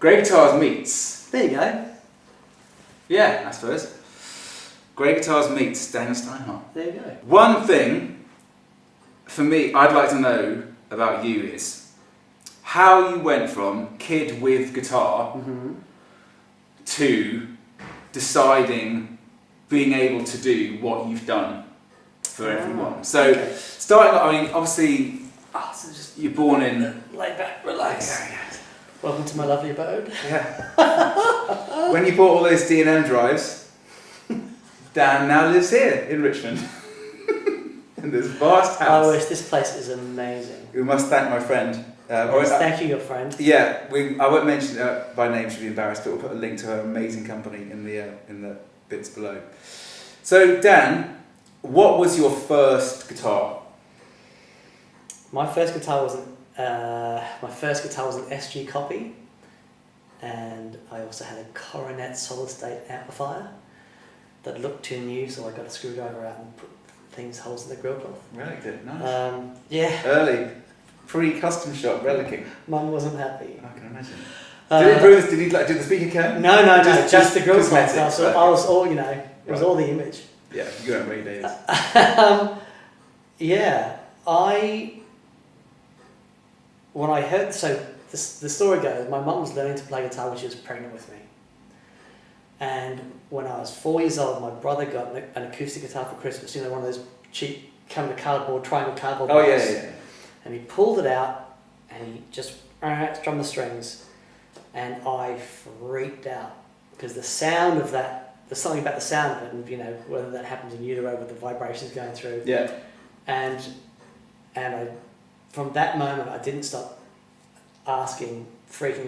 Great Guitars meets. There you go. Yeah, I suppose. Great Guitars meets Daniel Steinhardt. There you go. One thing, for me, I'd like to know about you is how you went from kid with guitar to deciding being able to do what you've done for everyone. So, starting, I mean, obviously, you're born in... Lay back, relax. Welcome to my lovely abode. Yeah. When you bought all those D&M drives, Dan now lives here in Richmond. In this vast house. I wish this place is amazing. We must thank my friend. Thank you, your friend. Yeah, I won't mention her by name, she'll be embarrassed, but we'll put a link to her amazing company in the bits below. So, Dan, what was your first guitar? My first guitar was an SG copy, and I also had a Coronet solid state amplifier that looked too new, so I got a screwdriver out and put holes in the grill cloth. Relicked it, nice. Yeah. Early, pre-custom shop relicking. Mum wasn't happy. I can imagine. Did it improve? Did the speaker come? No, just the grill cloth. I was all, it was all the image. Yeah, you weren't ready days. Yeah, when I heard, so the story goes, my mum was learning to play guitar when she was pregnant with me. And when I was 4 years old, my brother got an acoustic guitar for Christmas, one of those cheap, triangle cardboard box. Oh, yeah. And he pulled it out, and he just strummed the strings, and I freaked out, because the sound of that, there's something about the sound of it, and whether that happens in utero with the vibrations going through. Yeah. And from that moment, I didn't stop freaking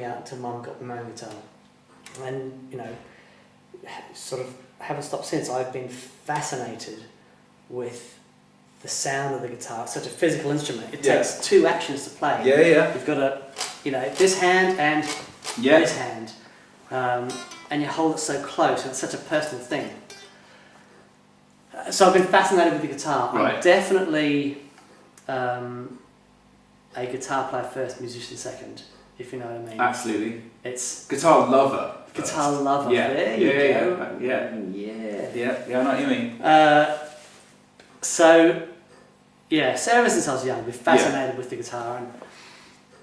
out until Mum got my own guitar. And, sort of haven't stopped since. I've been fascinated with the sound of the guitar. It's such a physical instrument. It takes two actions to play. Yeah. You've got this hand and this hand. And you hold it so close, and it's such a personal thing. So I've been fascinated with the guitar. Right. I'm definitely a guitar player first, musician second, if you know what I mean. Absolutely. It's guitar lover. Guitar lover. Yeah. There you go. Yeah, I know what you mean. So ever since I was young, I've been fascinated with the guitar,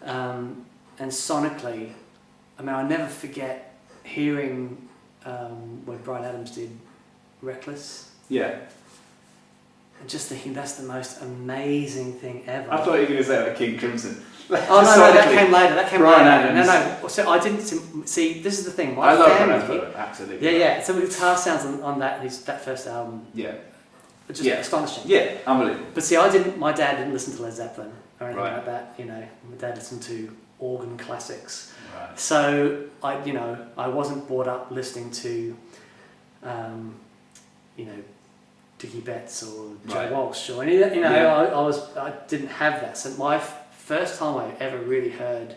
and sonically, I'll never forget hearing when Bryan Adams did Reckless. Yeah. And just thinking that's the most amazing thing ever. I thought you were going to say like King Crimson. Oh no, that came later. Bryan Adams. No. So I didn't see. This is the thing. I love Bryan Adams, absolutely. Yeah. So the guitar sounds on that first album. Yeah. Just astonishing. Yeah, unbelievable. But see, my dad didn't listen to Led Zeppelin or anything like that. My dad listened to organ classics. Right. So I wasn't brought up listening to, Dickie Betts or Joe Walsh or any of that. I didn't have that. So my first time I ever really heard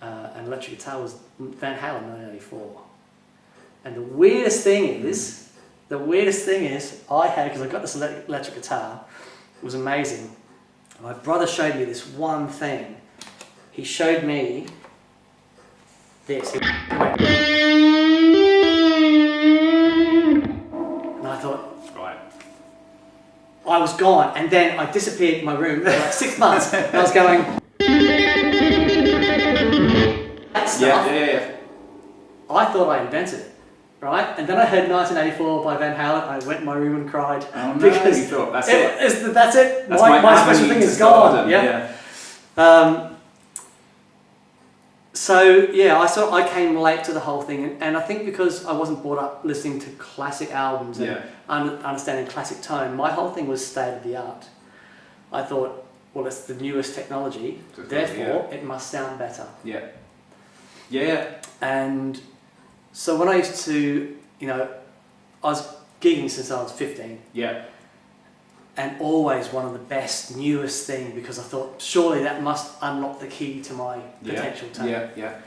an electric guitar was Van Halen, 1984. And the weirdest thing is, I had, because I got this electric guitar, it was amazing. My brother showed me this one thing. He showed me this. And I thought, I was gone, and then I disappeared in my room for like 6 months, and I was going, that stuff. Yeah. I thought I invented it, right? And then I heard 1984 by Van Halen, I went in my room and cried. Oh no, because you thought, that's it. That's My special thing is gone. Yeah. I came late to the whole thing, and I think because I wasn't brought up listening to classic albums and understanding classic tone, my whole thing was state of the art. I thought, well, it's the newest technology, therefore it must sound better. Yeah. And so when I used to, I was gigging since I was 15. Yeah. And always one of the best, newest thing, because I thought surely that must unlock the key to my potential tone. Yeah.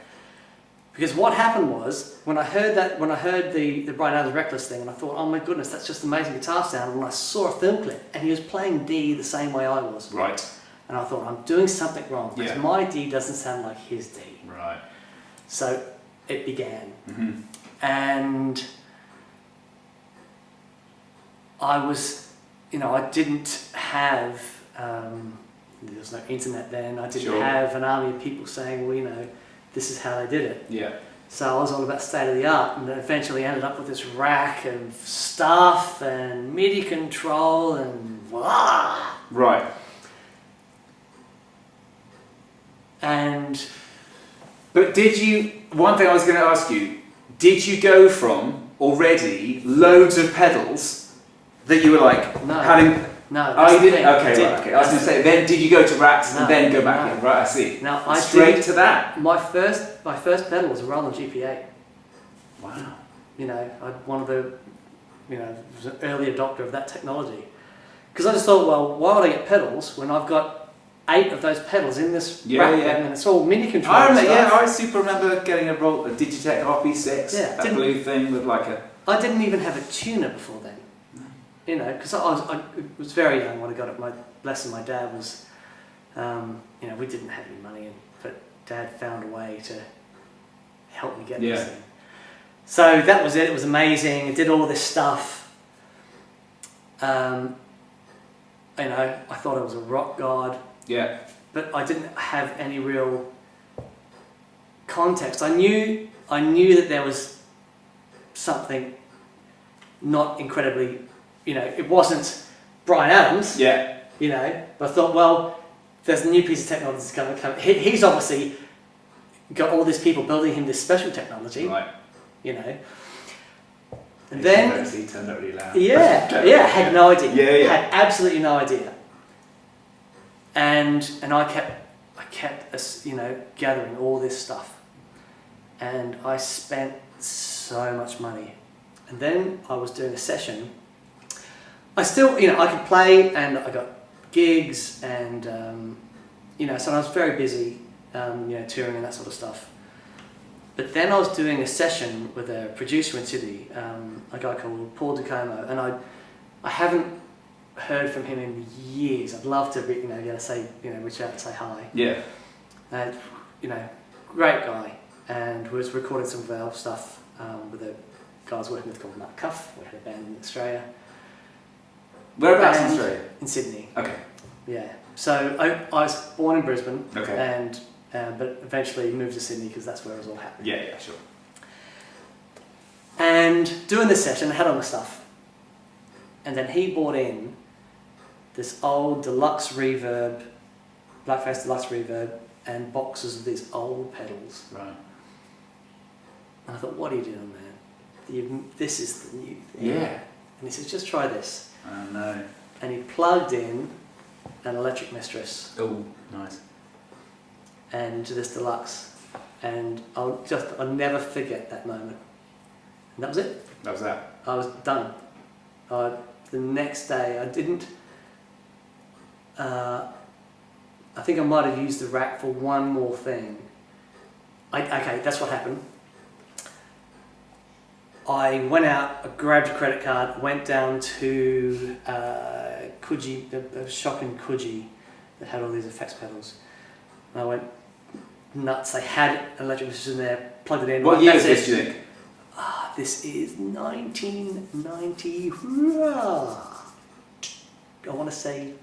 Because what happened was when I heard the Bryan Adams Reckless thing, and I thought, oh my goodness, that's just amazing guitar sound. And when I saw a film clip, and he was playing D the same way I was. Right. And I thought, I'm doing something wrong because my D doesn't sound like his D. Right. So it began. Mm-hmm. And I was, I didn't have, there was no internet then, I didn't have an army of people saying, well, this is how they did it. Yeah. So I was all about state of the art, and then eventually ended up with this rack of stuff and MIDI control and voila! Right. And But one thing I was going to ask you, did you go from already loads of pedals that you were like No. having... no, Oh, you that's the didn't? thing. Okay, right, okay. I was going to say, then did you go to racks No, and then go back no. in? Right, I see. Now, I Straight did- to that? My first pedal was a Roland GP8. Wow. One of the, was an early adopter of that technology. Because I just thought, well, why would I get pedals when I've got 8 of those pedals in this rack and it's all MIDI control I remember, stuff. I super remember getting a Digitech RP6, that blue thing with like a... I didn't even have a tuner before then. Because I was very young when I got it. My dad was, we didn't have any money, but Dad found a way to help me get this thing. So that was it. It was amazing. I did all this stuff. I thought I was a rock god. Yeah. But I didn't have any real context. I knew that there was something not incredibly, it wasn't Bryan Adams. Yeah. But I thought, well, there's a new piece of technology that's going to come. He's obviously got all these people building him this special technology. Right. And then He turned out really loud. yeah, had no idea. Yeah. Had absolutely no idea. And I kept gathering all this stuff, and I spent so much money. And then I was doing a session. I still, I could play, and I got gigs, and so I was very busy, touring and that sort of stuff. But then I was doing a session with a producer in Sydney, a guy called Paul DeComo, and I haven't heard from him in years. I'd love to, reach out and say hi. Yeah. Great guy, and was recording some of our stuff with a guy I was working with called Mark Cuff. We had a band in Australia. Whereabouts in Australia? In Sydney. Okay. Yeah. So I was born in Brisbane. Okay. And but eventually moved to Sydney because that's where it was all happening. Yeah, sure. And doing this session, I had all my stuff. And then he brought in this old deluxe reverb, Blackface deluxe reverb, and boxes of these old pedals. Right. And I thought, what are you doing, man? This is the new thing. Yeah. And he says, just try this. Oh no. And he plugged in an electric mistress Oh, nice. and this deluxe. And I'll never forget that moment. And that was it. That was that. I was done. The next day, I didn't. I think I might have used the rack for one more thing. Okay, that's what happened. I went out, I grabbed a credit card, went down to Coogee, a shop in Coogee that had all these effects pedals. And I went nuts. They had an electric mixer in there, plugged it in. What year is this, do you think? This is 1990. I want to say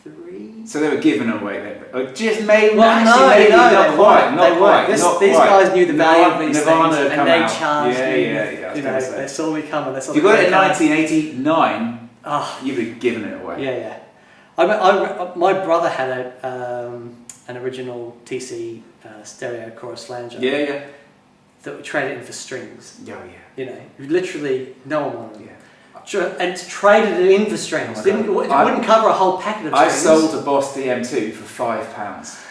3. So they were giving away then. Just maybe, Well, actually, no, not they quite, weren't. not They quite. weren't. Not These quite. guys knew the value of these Nirvana things, come and they out. charged me. Yeah, I was gonna say. They saw me coming. They saw If you the got it in credit card. 1989, Oh, you'd be giving it away. yeah. My brother had an original TC stereo chorus flanger Yeah. that we traded in for strings. Oh, yeah. Literally no one wanted them. Yeah. And traded it in for strings. Oh my It God. wouldn't cover a whole packet of I strings. sold a Boss DM2 for £5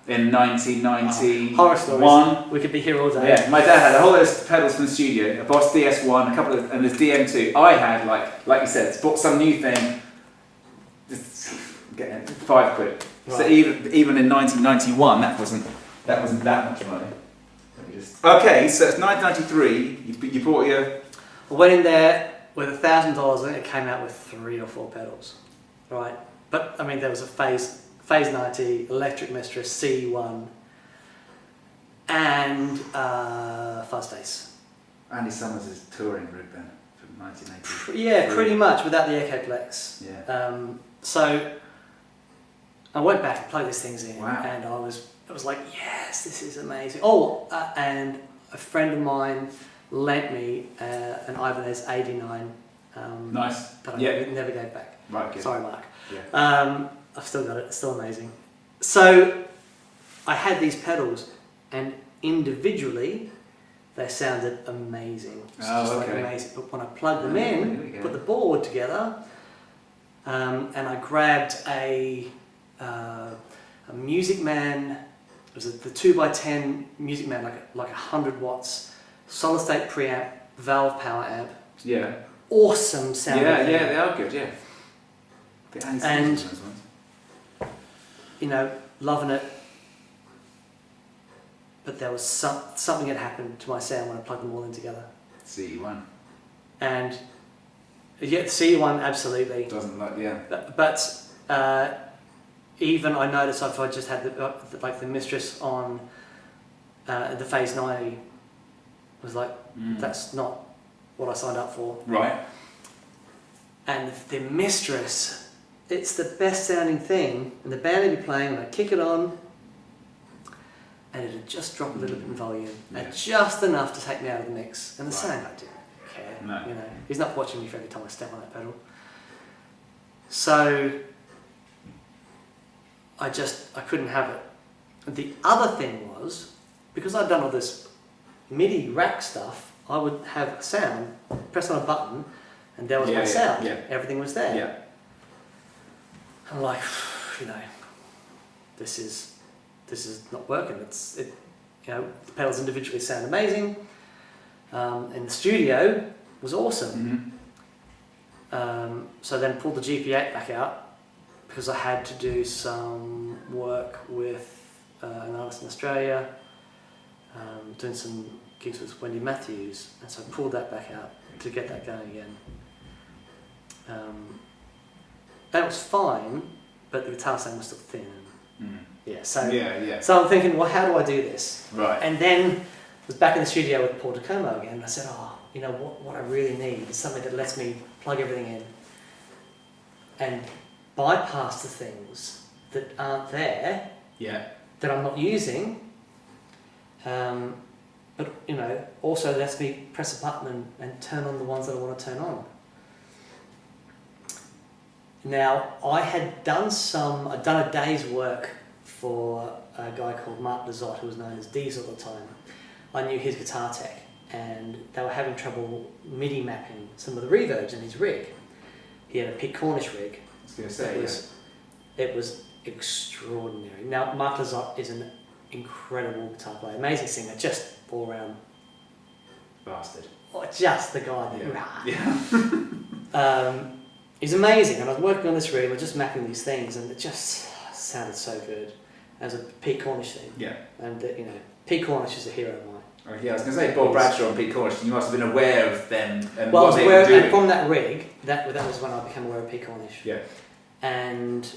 in 1991. Horror stories. We could be here all day. Yeah, my dad had a whole list of pedals from the studio, a Boss DS1, a couple of, and this DM2. I had, like you said, bought some new thing, just getting £5. Right. So even in 1991, that wasn't that much money. Okay, so it's 1993. You bought your. I went in there with $1,000. I think it came out with 3 or 4 pedals, right? But I mean, there was a Phase 90, Electric Mistress, C1, and Fuzz Face. Andy Summers' touring rig then from 1980. Yeah, pretty much without the Echoplex. Yeah. So I went back and plugged these things in, Wow. and I was like, yes, this is amazing. Oh, and a friend of mine lent me an Ibanez 89. Nice. But I Yeah. never gave back. Right, good. Sorry, Mark. Yeah. I've still got it. It's still amazing. So I had these pedals, and individually they sounded amazing. Okay. Amazing. But when I plugged them There we in, go. put the board together, and I grabbed a Music Man. It was the 2x10 Music Man, like 100 watts, solid state preamp, valve power amp. Yeah. Awesome sound. Yeah, they are good, yeah. The Andy And- Summers ones. Loving it. But there was something had happened to my sound when I plugged them all in together. CE1. And yeah, the CE1 absolutely. Doesn't like, yeah. But even I noticed if I just had the Mistress on the Phase 90, was like, that's not what I signed up for. Right. And the Mistress, it's the best sounding thing, and the band would be playing, and I'd kick it on, and it'd just drop a little bit in volume, and just enough to take me out of the mix. And the sound guy didn't care. No. He's not watching me for every time I step on that pedal. So I couldn't have it. And the other thing was, because I'd done all this MIDI rack stuff, I would have a sound, press on a button, and there was my sound. Yeah. Everything was there. Yeah. I'm like, this is not working. The pedals individually sound amazing. And the studio was awesome. Mm-hmm. So then pulled the GP8 back out because I had to do some work with an artist in Australia, doing some gigs with Wendy Matthews, and so I pulled that back out to get that going again. That was fine, but the guitar sound was still thin. So I'm thinking, well, how do I do this? Right. And then I was back in the studio with Paul DeComo again, and I said, what I really need is something that lets me plug everything in and bypass the things that aren't there, that I'm not using, but also lets me press a button and turn on the ones that I want to turn on. Now, I'd done a day's work for a guy called Mark Lazot, who was known as Diesel at the time. I knew his guitar tech, and they were having trouble MIDI mapping some of the reverbs in his rig. He had a Pete Cornish rig. I was going to say, It was extraordinary. Now, Mark Lazot is an incredible guitar player, amazing singer, just all around bastard. Just the guy. He's amazing, and I was working on this rig, I was just mapping these things, and it just sounded so good. As a Pete Cornish thing. Yeah. And Pete Cornish is a hero of mine. Oh, yeah, I was going to say Bob Bradshaw and Pete Cornish. You must have been aware of them and Well, what they were doing. and from that rig, that was when I became aware of Pete Cornish. Yeah. And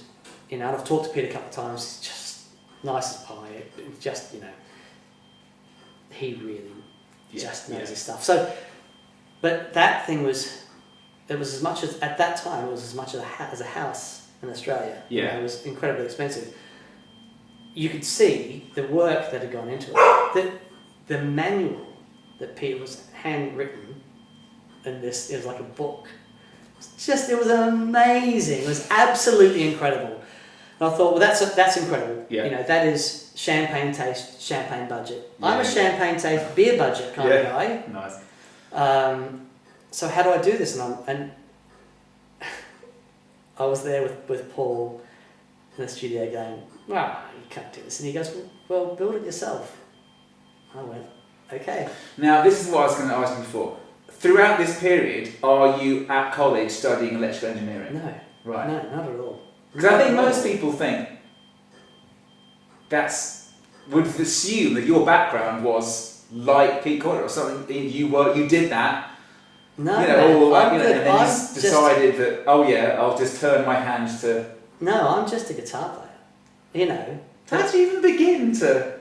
and I've talked to Pete a couple of times. He's just nice as pie. Just he really just knows his stuff. So, but that thing was. It was as much as, at that time, it was as much as a house in Australia. Yeah. It was incredibly expensive. You could see the work that had gone into it. The manual that Peter was handwritten, and it was like a book. It was amazing. It was absolutely incredible. And I thought, well, that's incredible. Yeah. That is champagne taste, champagne budget. I'm a champagne taste, beer budget kind of guy. Nice. So how do I do this? And I was there with Paul in the studio going, you can't do this. And he goes, well, build it yourself. I went, okay. Now, this is what I was going to ask you before. Throughout this period, are you at college studying electrical engineering? No. Right. No, not at all. Because I think most people think would assume that your background was like Pete Cornish or something. You did that. No, and then you decided that, I'll just turn my hand to... No, I'm just a guitar player. How did you even begin to...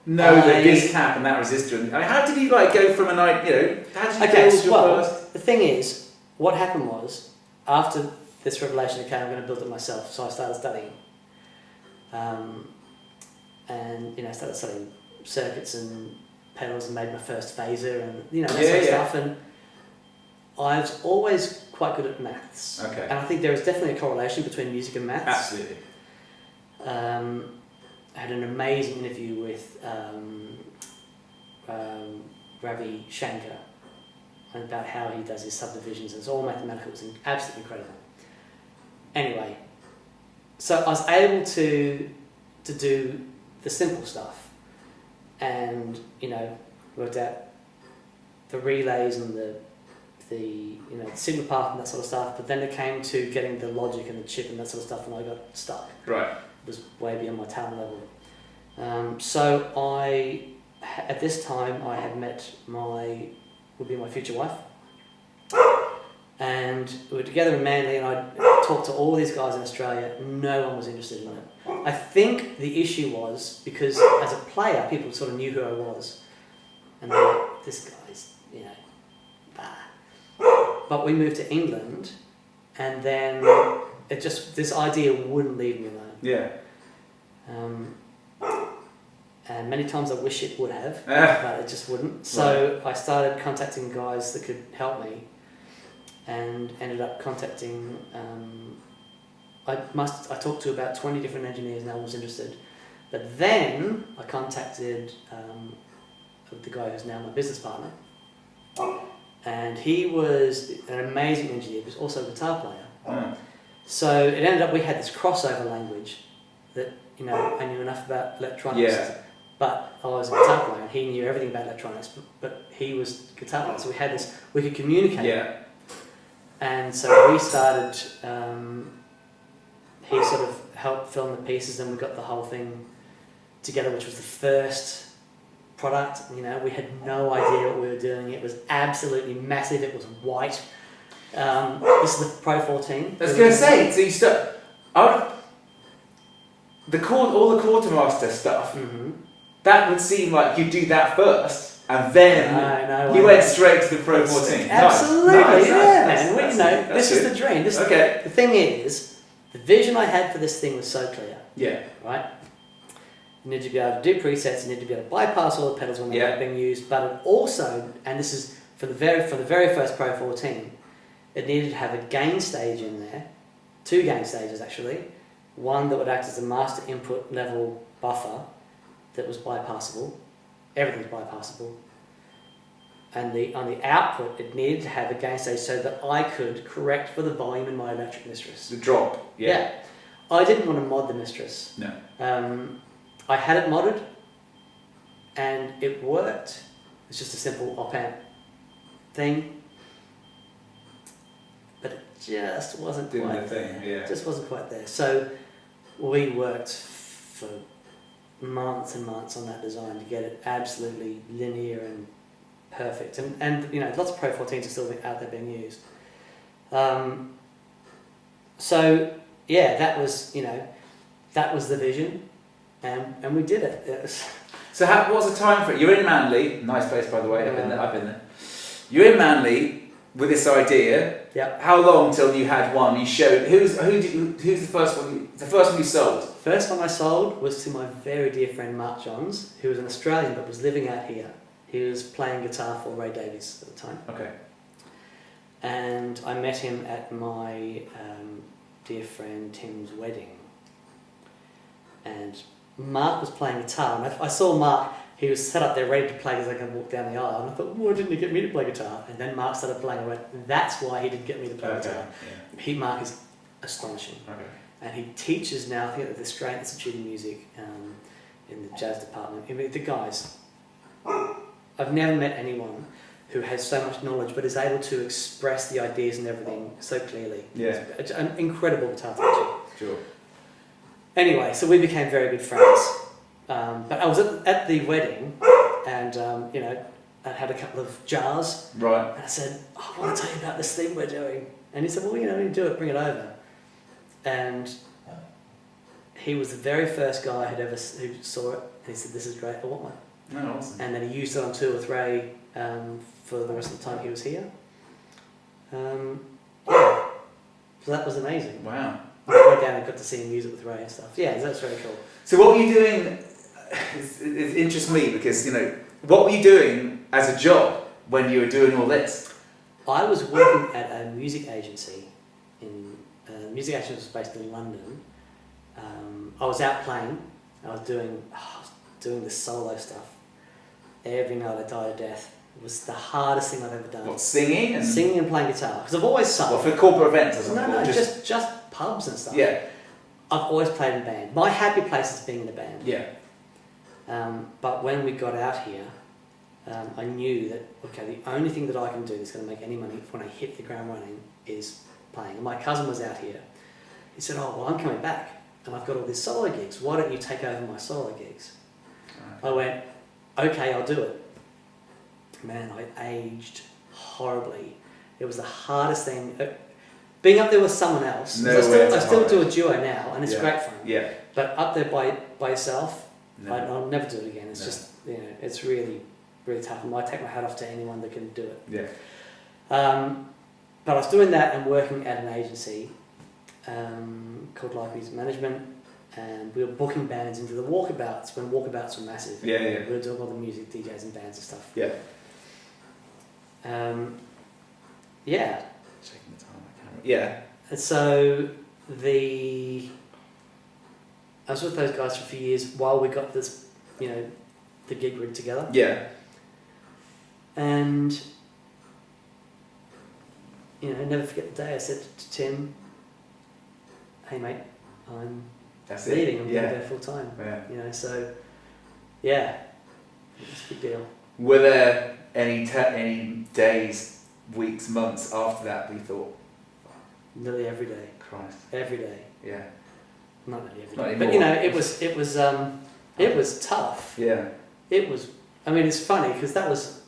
know this cap and that resistor. And how did you like go from how did you build your first? The thing is, what happened was, after this revelation, okay, I'm going to build it myself. So I started studying, and started studying circuits and pedals, and made my first phaser, and that sort of stuff. And I was always quite good at maths. Okay. And I think there is definitely a correlation between music and maths. Absolutely. I had an amazing interview with Ravi Shankar about how he does his subdivisions. It's all mathematical. It's absolutely incredible. Anyway, so I was able to do the simple stuff, and worked out the relays and the signal path and that sort of stuff. But then it came to getting the logic and the chip and that sort of stuff, and I got stuck. Right. It was way beyond my talent level. So at this time, I had met would be my future wife, and we were together in Manly, and I talked to all these guys in Australia. No one was interested in it. I think the issue was because as a player, people sort of knew who I was, and they were like, this guy's, bah. But we moved to England, and then this idea wouldn't leave me alone. Yeah. And many times I wish it would have, but it just wouldn't. So I started contacting guys that could help me, and ended up contacting. I talked to about 20 different engineers, and no one was interested. But then I contacted the guy who's now my business partner, and he was an amazing engineer, but also a guitar player. So it ended up we had this crossover language that I knew enough about electronics. Yeah. But I was a guitar player, and he knew everything about electronics, but he was a guitar player, so we could communicate. Yeah. And so we started, he sort of helped film the pieces, and we got the whole thing together, which was the first product. We had no idea what we were doing. It was absolutely massive. It was white. This is the Pro 14. I was going to say, so you start, all the quartermaster stuff, that would seem like you'd do that first, and then you went straight to the Pro 14. Absolutely, nice. man. This is the dream. The thing is, the vision I had for this thing was so clear. Yeah. Right? You need to be able to do presets, you need to be able to bypass all the pedals when they're being used, but it also, and this is for the very first Pro 14, it needed to have a gain stage in there, 2 gain stages actually, one that would act as a master input level buffer that was bypassable, everything's bypassable, and on the output it needed to have a gain stage so that I could correct for the volume in my electric mistress. The drop, yeah. I didn't want to mod the mistress. No. I had it modded, and it worked. It's just a simple op-amp thing, but it just wasn't doing quite the thing, there. Just wasn't quite there. So we worked for months and months on that design to get it absolutely linear and perfect. And lots of Pro 14s are still out there being used. So yeah, that was the vision. And we did it. So what was the time for it? You're in Manly, nice place by the way. I've been there. You're in Manly with this idea. Yeah. How long till you had one? You showed who's the first one? The first one you sold. First one I sold was to my very dear friend Mark Johns, who was an Australian but was living out here. He was playing guitar for Ray Davies at the time. Okay. And I met him at my dear friend Tim's wedding. And Mark was playing guitar, and I saw Mark, he was set up there ready to play as I can walk down the aisle, and I thought, why didn't he get me to play guitar? And then Mark started playing, I went, that's why he didn't get me to play guitar. Yeah. Mark is astonishing. Okay. And he teaches now, I think at the Australian Institute of Music in the jazz department. I mean, the guys, I've never met anyone who has so much knowledge but is able to express the ideas and everything so clearly. Yeah. It's an incredible guitar teacher. Sure. Anyway, so we became very good friends. But I was at the wedding, and I had a couple of jars. Right. And I said, I want to tell you about this thing we're doing. And he said, well, you do it, bring it over. And he was the very first guy who saw it and he said, "This is great, I want one." Oh, awesome. And then he used it on tour with Ray for the rest of the time he was here. Yeah, so that was amazing. Wow. I went down and got to see him use it with Ray and stuff. Yeah, that's very cool. So what were you doing? It interests me because, you know, what were you doing as a job when you were doing all this? I was working at a music agency. The music agency was based in London. I was out playing. I was doing this solo stuff. Every night I died of death. It was the hardest thing I've ever done. What, singing? Singing and playing guitar. Because I've always sung. What, for corporate events or something? No, just pubs and stuff. Yeah. I've always played in a band. My happy place is being in a band. Yeah. But when we got out here, I knew that, okay, the only thing that I can do that's going to make any money when I hit the ground running is playing. And my cousin was out here. He said, "Oh, well, I'm coming back and I've got all these solo gigs. Why don't you take over my solo gigs?" Okay. I went, "Okay, I'll do it." Man, I aged horribly. It was the hardest thing. Being up there with someone else. I still do a duo now, and it's great fun. Yeah. But up there by yourself, I'll never do it again. It's just, you know, it's really, really tough. And I take my hat off to anyone that can do it. Yeah. But I was doing that and working at an agency called Live Music Management, and we were booking bands into the walkabouts when walkabouts were massive. Yeah, yeah. We were doing all the music, DJs and bands and stuff. Yeah. Yeah. Checking the time, I can't remember. Yeah. And so I was with those guys for a few years while we got this, you know, the Gigrig together. Yeah. And, you know, never forget the day I said to Tim, "Hey mate, I'm leaving, I'm going to go full time." Yeah. You know, so yeah, it's a big deal. Were there any days, weeks, months after that we thought? Nearly every day. Christ. Every day. Yeah. Not nearly every Not day. anymore. But you know, it was tough. Yeah. It was. I mean, it's funny because that was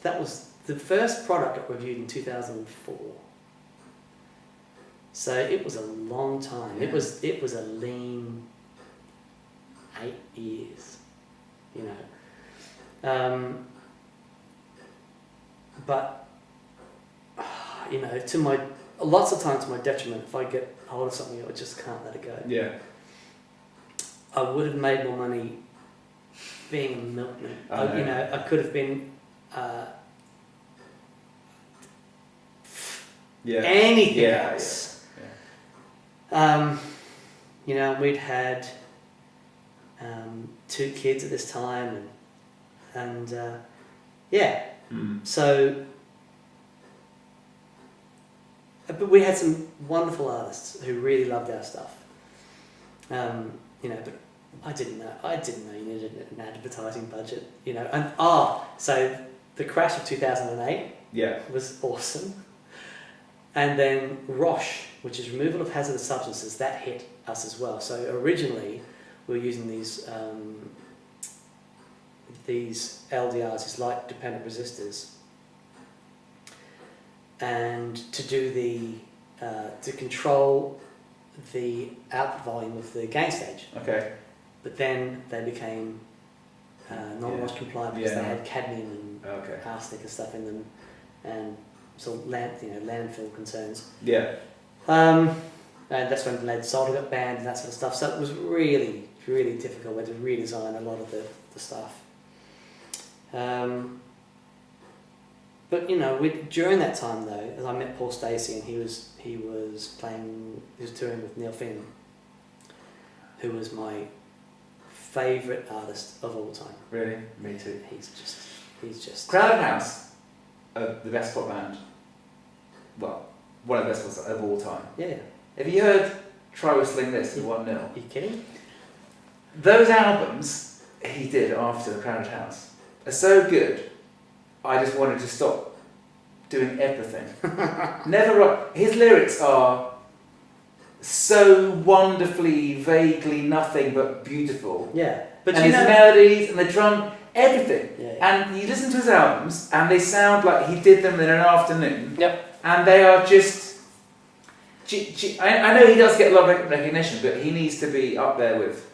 the first product got reviewed in 2004. So it was a long time. Yeah. It was a lean 8 years, you know. But you know, lots of times to my detriment, if I get hold of something, I just can't let it go. Yeah. I would have made more money being a milkman. You know, I could have been anything else. Yeah. You know, we'd had 2 kids at this time, and yeah. So, but we had some wonderful artists who really loved our stuff. You know, but I didn't know you needed an advertising budget. You know, and so the crash of 2008 was awesome. And then ROSH, which is removal of hazardous substances, that hit us as well. So originally we were using these LDRs, these light dependent resistors, and to do to control the output volume of the gain stage. Okay. But then they became non-ROSH compliant because they had cadmium and arsenic and stuff in them, and so landfill concerns. Yeah. And that's when lead solder got banned and that sort of stuff. So it was really, really difficult. We had to redesign a lot of the stuff. But you know, during that time though, I met Paul Stacey, and he was touring with Neil Finn, who was my favourite artist of all time. Really? Me too. He's just. Crowded House, the best pop band. Well, one of the best ones of all time. Yeah. Have you heard Try Whistling This at 1-0? Are you kidding? Those albums he did after the Crowded House are so good, I just wanted to stop doing everything. His lyrics are so wonderfully, vaguely nothing but beautiful. Yeah. But and his melodies and the drum, everything. Yeah. And you listen to his albums and they sound like he did them in an afternoon. Yep. And they are just... I know he does get a lot of recognition, but he needs to be up there with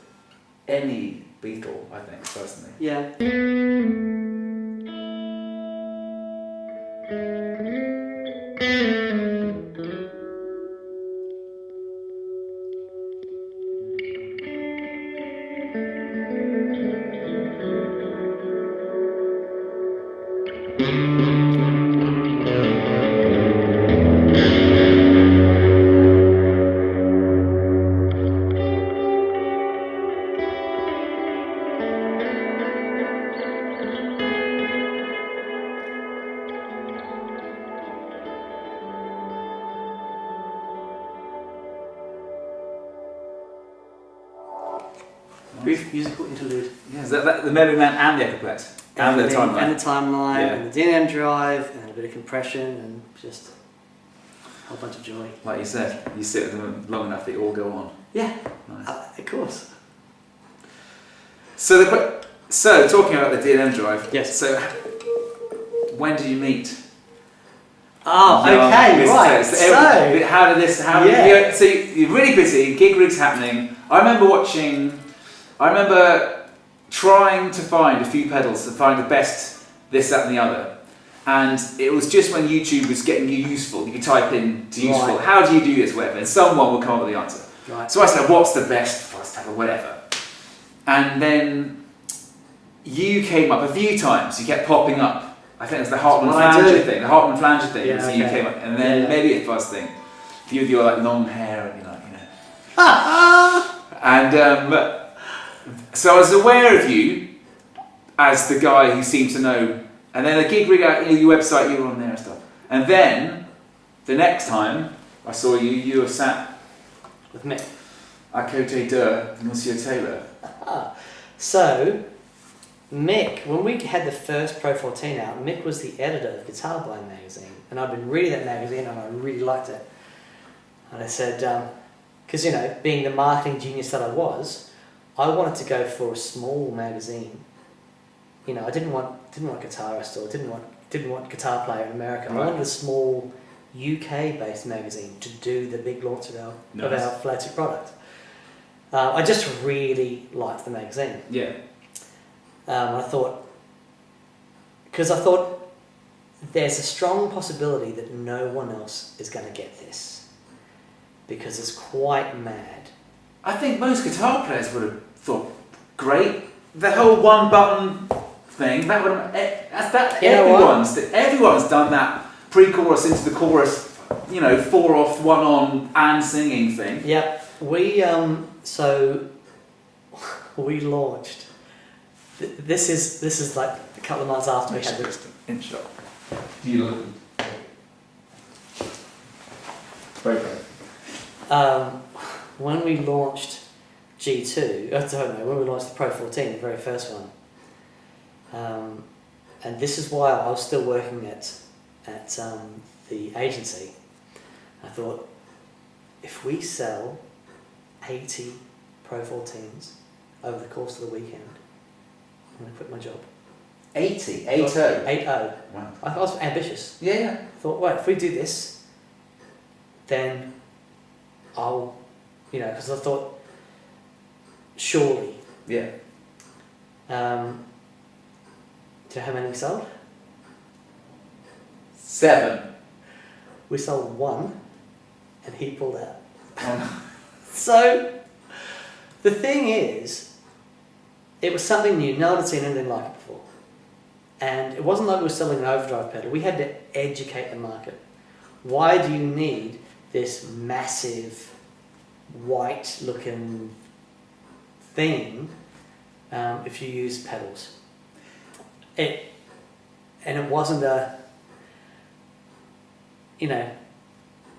any Beatle, I think, personally. Yeah. Brief musical interlude. Yeah, is that the Melody Man and the Echoplex? And the timeline. And the timeline, and the DNM drive, and a bit of compression, and just a whole bunch of joy. Like you said, you sit with them long enough, they all go on. Yeah, nice. Of course. So talking about the DNM drive. Yes. So when did you meet? Oh, okay, right. So how did this? So you're really busy. Gigrig's happening. I remember trying to find a few pedals to find the best this, that, and the other. And it was just when YouTube was getting useful. You could type in to useful. Right. How do you do this? Whatever, and someone would come up with the answer. Right. So I said, "What's the best fuzz pedal? Whatever." And then you came up a few times. You kept popping up. I think it was the Hartman flanger thing. The Hartman flanger thing. Yeah, so you came up, and then maybe a fuzz thing. You with your like long hair and you're like, and so I was aware of you as the guy who seemed to know. And then the Gigrig, your website, you were on there and stuff. And then the next time I saw you, you were sat with Mick à côté de Monsieur Taylor. So Mick, when we had the first Pro 14 out, Mick was the editor of Guitar Blind magazine, and I'd been reading that magazine and I really liked it. And I said, because being the marketing genius that I was, I wanted to go for a small magazine. I didn't want Guitarist or didn't want Guitar Player in America. Right. I wanted a small UK-based magazine to do the big launch of our flagship product. I just really liked the magazine. Yeah. I thought there's a strong possibility that no one else is going to get this because it's quite mad. I think most guitar players would have thought, great, the whole one button thing, that would have, everyone's done that pre-chorus into the chorus, 4 off, 1 on and singing thing. Yep. We launched. This is like a couple of months after we had this. In shot. Do you look? Very great. When we launched G2, when we launched the Pro 14, the very first one, and this is why I was still working at the agency. I thought, if we sell 80 Pro 14s over the course of the weekend, I'm going to quit my job. 80? 80. Wow. I was ambitious. Yeah. I thought, well, if we do this, then I'll, because I thought, surely. Yeah. Do you know how many we sold? 7. We sold 1, and he pulled out. Oh. So, the thing is, it was something new. No one had seen anything like it before. And it wasn't like we were selling an overdrive pedal. We had to educate the market. Why do you need this massive, white-looking thing if you use pedals? It wasn't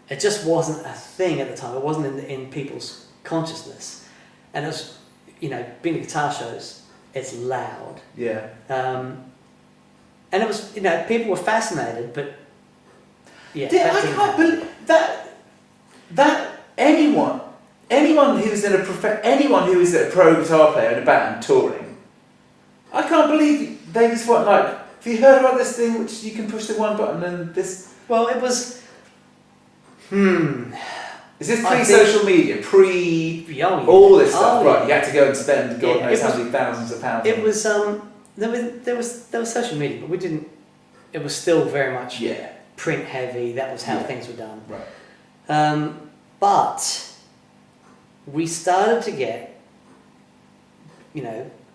it just wasn't a thing at the time. It wasn't in people's consciousness. And it was, being at guitar shows, it's loud. Yeah. And it was, people were fascinated, but yeah. I can't believe that anyone who is a pro guitar player in a band touring, I can't believe they just want have you heard about this thing which you can push the one button and this? Well, it was, Is this pre-social media, all this stuff? Right, you had to go and spend God knows how many thousands of pounds. It was there was social media, but we didn't. It was still very much print heavy. That was how things were done. Right. But we started to get,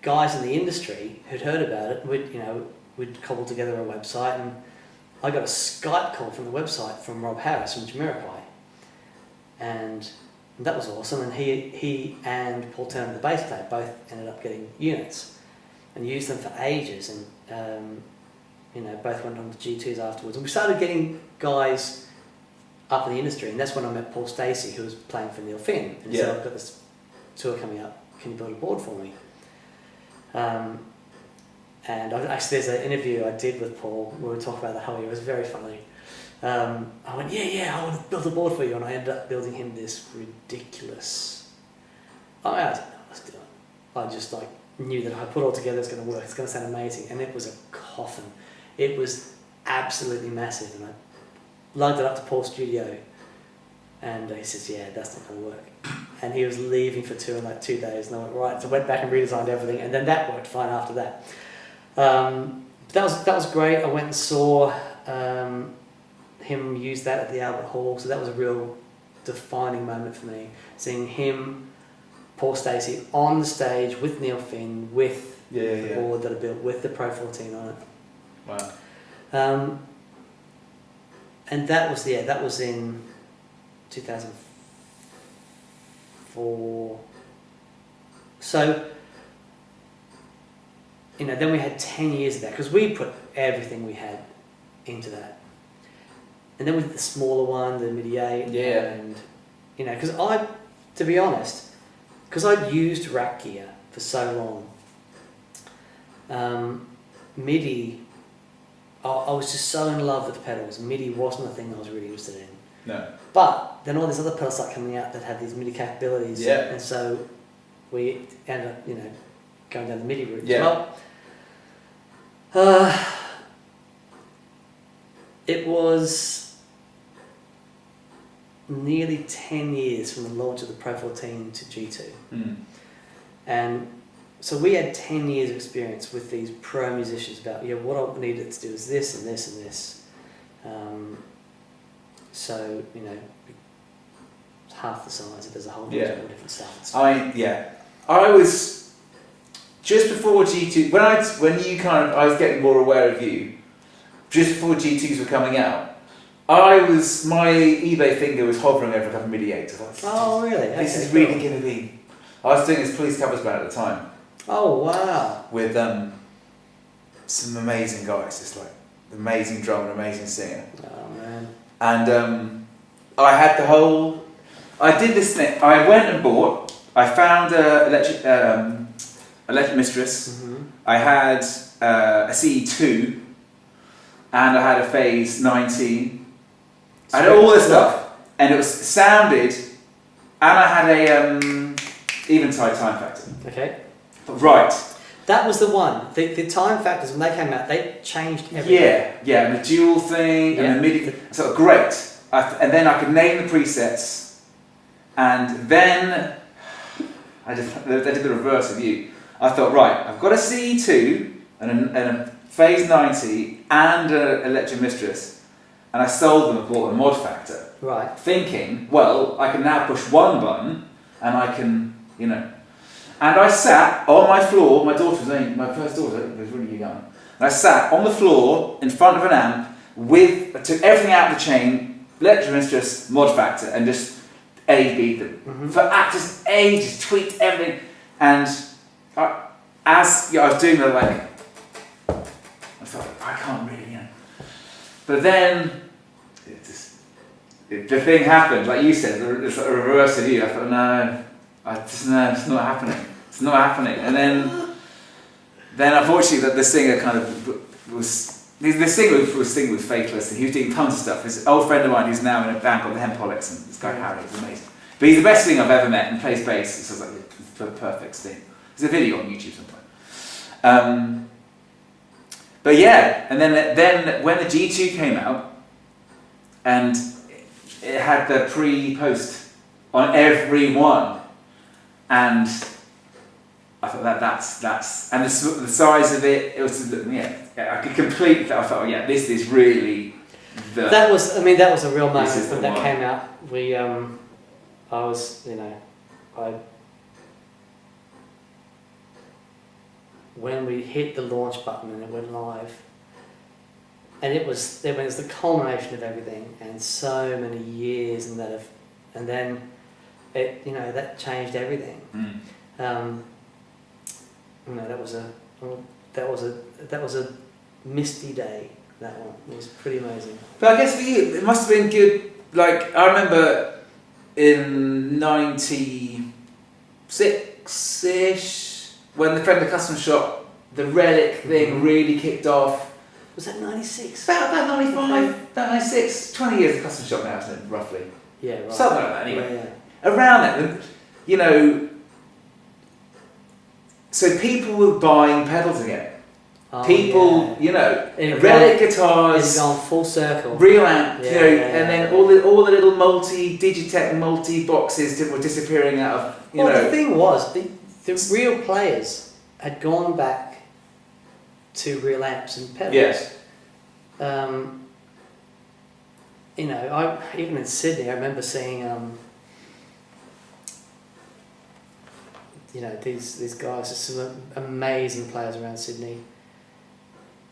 guys in the industry who'd heard about it. We'd cobble together a website, and I got a Skype call from the website from Rob Harris from Jamiroquai. And that was awesome, and he and Paul Turner, the bass player, both ended up getting units and used them for ages, and both went on to G2s afterwards. And we started getting guys up in the industry, and that's when I met Paul Stacey, who was playing for Neil Finn, and he said, I've got this tour coming up, can you build a board for me? And there's an interview I did with Paul where we talked about the whole year. It was very funny. I went, I want to build a board for you, and I ended up building him this ridiculous. I don't know what I was doing. I just knew that if I put it all together, it's going to work. It's going to sound amazing, and it was a coffin. It was absolutely massive, and I lugged it up to Paul's studio, and he says, that's not going to work. And he was leaving for tour in 2 days, and I went, right. So I went back and redesigned everything, and then that worked fine after that. That was great. I went and saw him use that at the Albert Hall, so that was a real defining moment for me, seeing him, Paul Stacey, on the stage with Neil Finn, with the board that I built, with the Pro 14 on it. Wow. And that was in 2004. So, then we had 10 years of that, because we put everything we had into that. And then we did the smaller one, the MIDI 8. And, because to be honest, because I'd used rack gear for so long, MIDI, I was just so in love with the pedals. MIDI wasn't the thing I was really interested in. No. But then all these other pedals started coming out that had these MIDI capabilities. Yeah. And so we ended up, going down the MIDI route as well. It was nearly 10 years from the launch of the Pro 14 to G2. And so we had 10 years of experience with these pro musicians about, what I needed to do is this and this and this. So, it's half the size, there's a whole bunch of different stuff. I was, just before G2, I was getting more aware of you, just before G2s were coming out, my eBay finger was hovering over a couple of MIDI 8s. I thought, oh, really? This is really going to be... I was doing this Police Covers band at the time. Oh, wow. With some amazing guys, just amazing drummer, amazing singer. Oh, man. And I had I did this thing. I went and I found Electric Mistress. Mm-hmm. I had a CE2, and I had a Phase 19. I had all this stuff, and it sounded, and I had a Eventide time factor. Okay. Right. That was the one. The time factors, when they came out, they changed everything. Yeah, and the dual thing, and the MIDI. So great. And then I could name the presets, and then I did the reverse of you. I thought, right, I've got a CE2 and a Phase 90 and an Electric Mistress. And I sold them and bought a mod factor. Right. Thinking, well, I can now push one button and I can, And I sat on my floor, my first daughter was really young. And I sat on the floor in front of an amp took everything out of the chain, Electric Mistress, mod factor, and just A-beat them. Mm-hmm. For just ages, tweaked everything. And as I was doing that, I thought, I can't really, But then, the thing happened, like you said, it's a reverse of you. I thought, no, it's not happening. It's not happening. And then unfortunately, the singer kind of was, the singer was singing with Faithless, and he was doing tons of stuff. This old friend of mine who's now in a band called the Hempolics, and this guy Harry is amazing. But he's the best singer I've ever met, and plays bass. So it's the perfect thing. There's a video on YouTube sometime. But yeah, and then when the G2 came out, and it had the pre-post on every one, and I thought that's and the size of it was I could complete that. I thought this is really that was a real moment when that came out. When we hit the launch button and it went live, and it was the culmination of everything, and so many years, and then it that changed everything. That was a misty day. That one, it was pretty amazing. But I guess for you, it must have been good. Like I remember in '96-ish. When the Fender Custom Shop, the Relic thing really kicked off. Was that 96? About 95, about 96. 20 years of Custom Shop now, isn't it, roughly? Yeah, right. Something like that, anyway. Yeah. Around that, so people were buying pedals again. People, Relic guitars. It's gone full circle. Real amp, and then all the little Digitech multi boxes were disappearing out of, the thing was, the real players had gone back to real amps and pedals. Yes. Even in Sydney, I remember seeing, these guys, there's some amazing players around Sydney,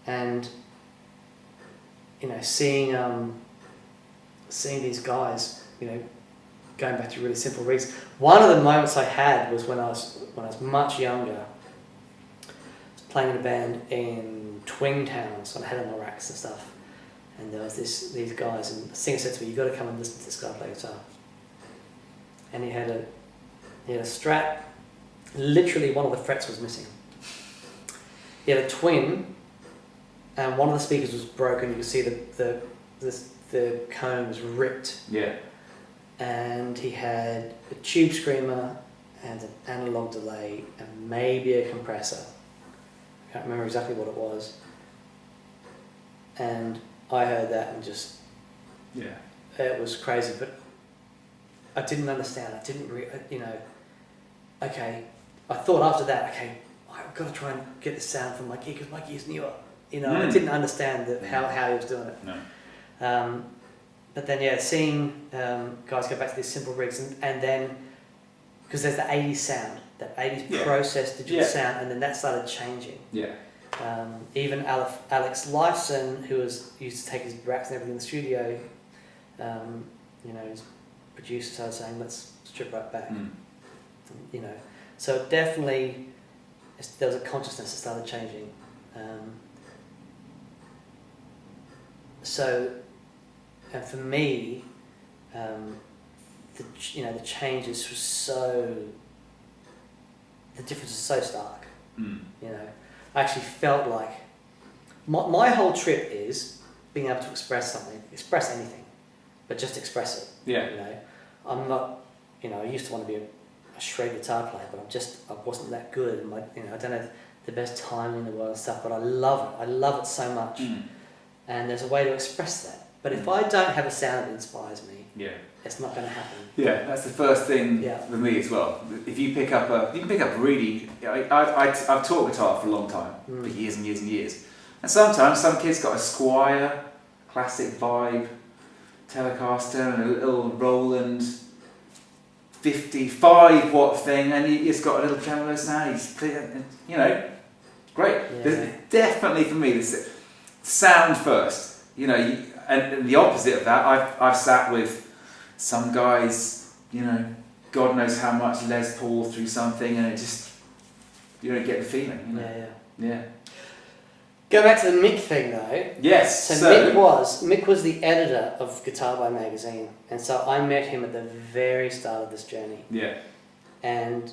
and seeing these guys, going back to really simple rigs. One of the moments I had was when I was much younger. I was playing in a band in Twingtown, so I had on my racks and stuff. And there was these guys, and the singer said to me, "You've got to come and listen to this guy play guitar." And he had a Strat. Literally, one of the frets was missing. He had a Twin, and one of the speakers was broken. You could see the cone was ripped. Yeah. And he had a tube screamer and an analog delay and maybe a compressor. I can't remember exactly what it was. And I heard that and just... Yeah. It was crazy, but I didn't understand. I didn't okay. I thought after that, okay, I've got to try and get the sound from my gear because my gear's newer. I didn't understand how he was doing it. No. But then, seeing guys go back to these simple rigs, and then, because there's the 80s sound, that 80s processed digital sound, and then that started changing. Yeah. Even Alex Lifeson, who used to take his racks and everything in the studio, his producer started saying, let's strip right back. So definitely, there was a consciousness that started changing. And for me, the changes were the difference is so stark. I actually felt like my whole trip is being able to express anything, but just express it. Yeah. I'm not, I used to want to be a shred guitar player, but I wasn't that good. And I don't have the best timing in the world and stuff, but I love it. I love it so much. And there's a way to express that. But if I don't have a sound that inspires me, it's not going to happen. Yeah, that's the first thing for me as well. If you pick up really... I've taught guitar for a long time, for years and years and years. And sometimes some kid's got a Squier, classic vibe, Telecaster, and a little Roland 55 watt thing, and he's got a little tremolo sound. He's playing, great. Yeah. Definitely for me, this sound first. And the opposite of that, I've sat with some guys, God knows how much Les Paul through something, and it just, you don't get the feeling. Yeah. Go back to the Mick thing though. Yes. So Mick was the editor of Guitar By magazine, and so I met him at the very start of this journey. Yeah. And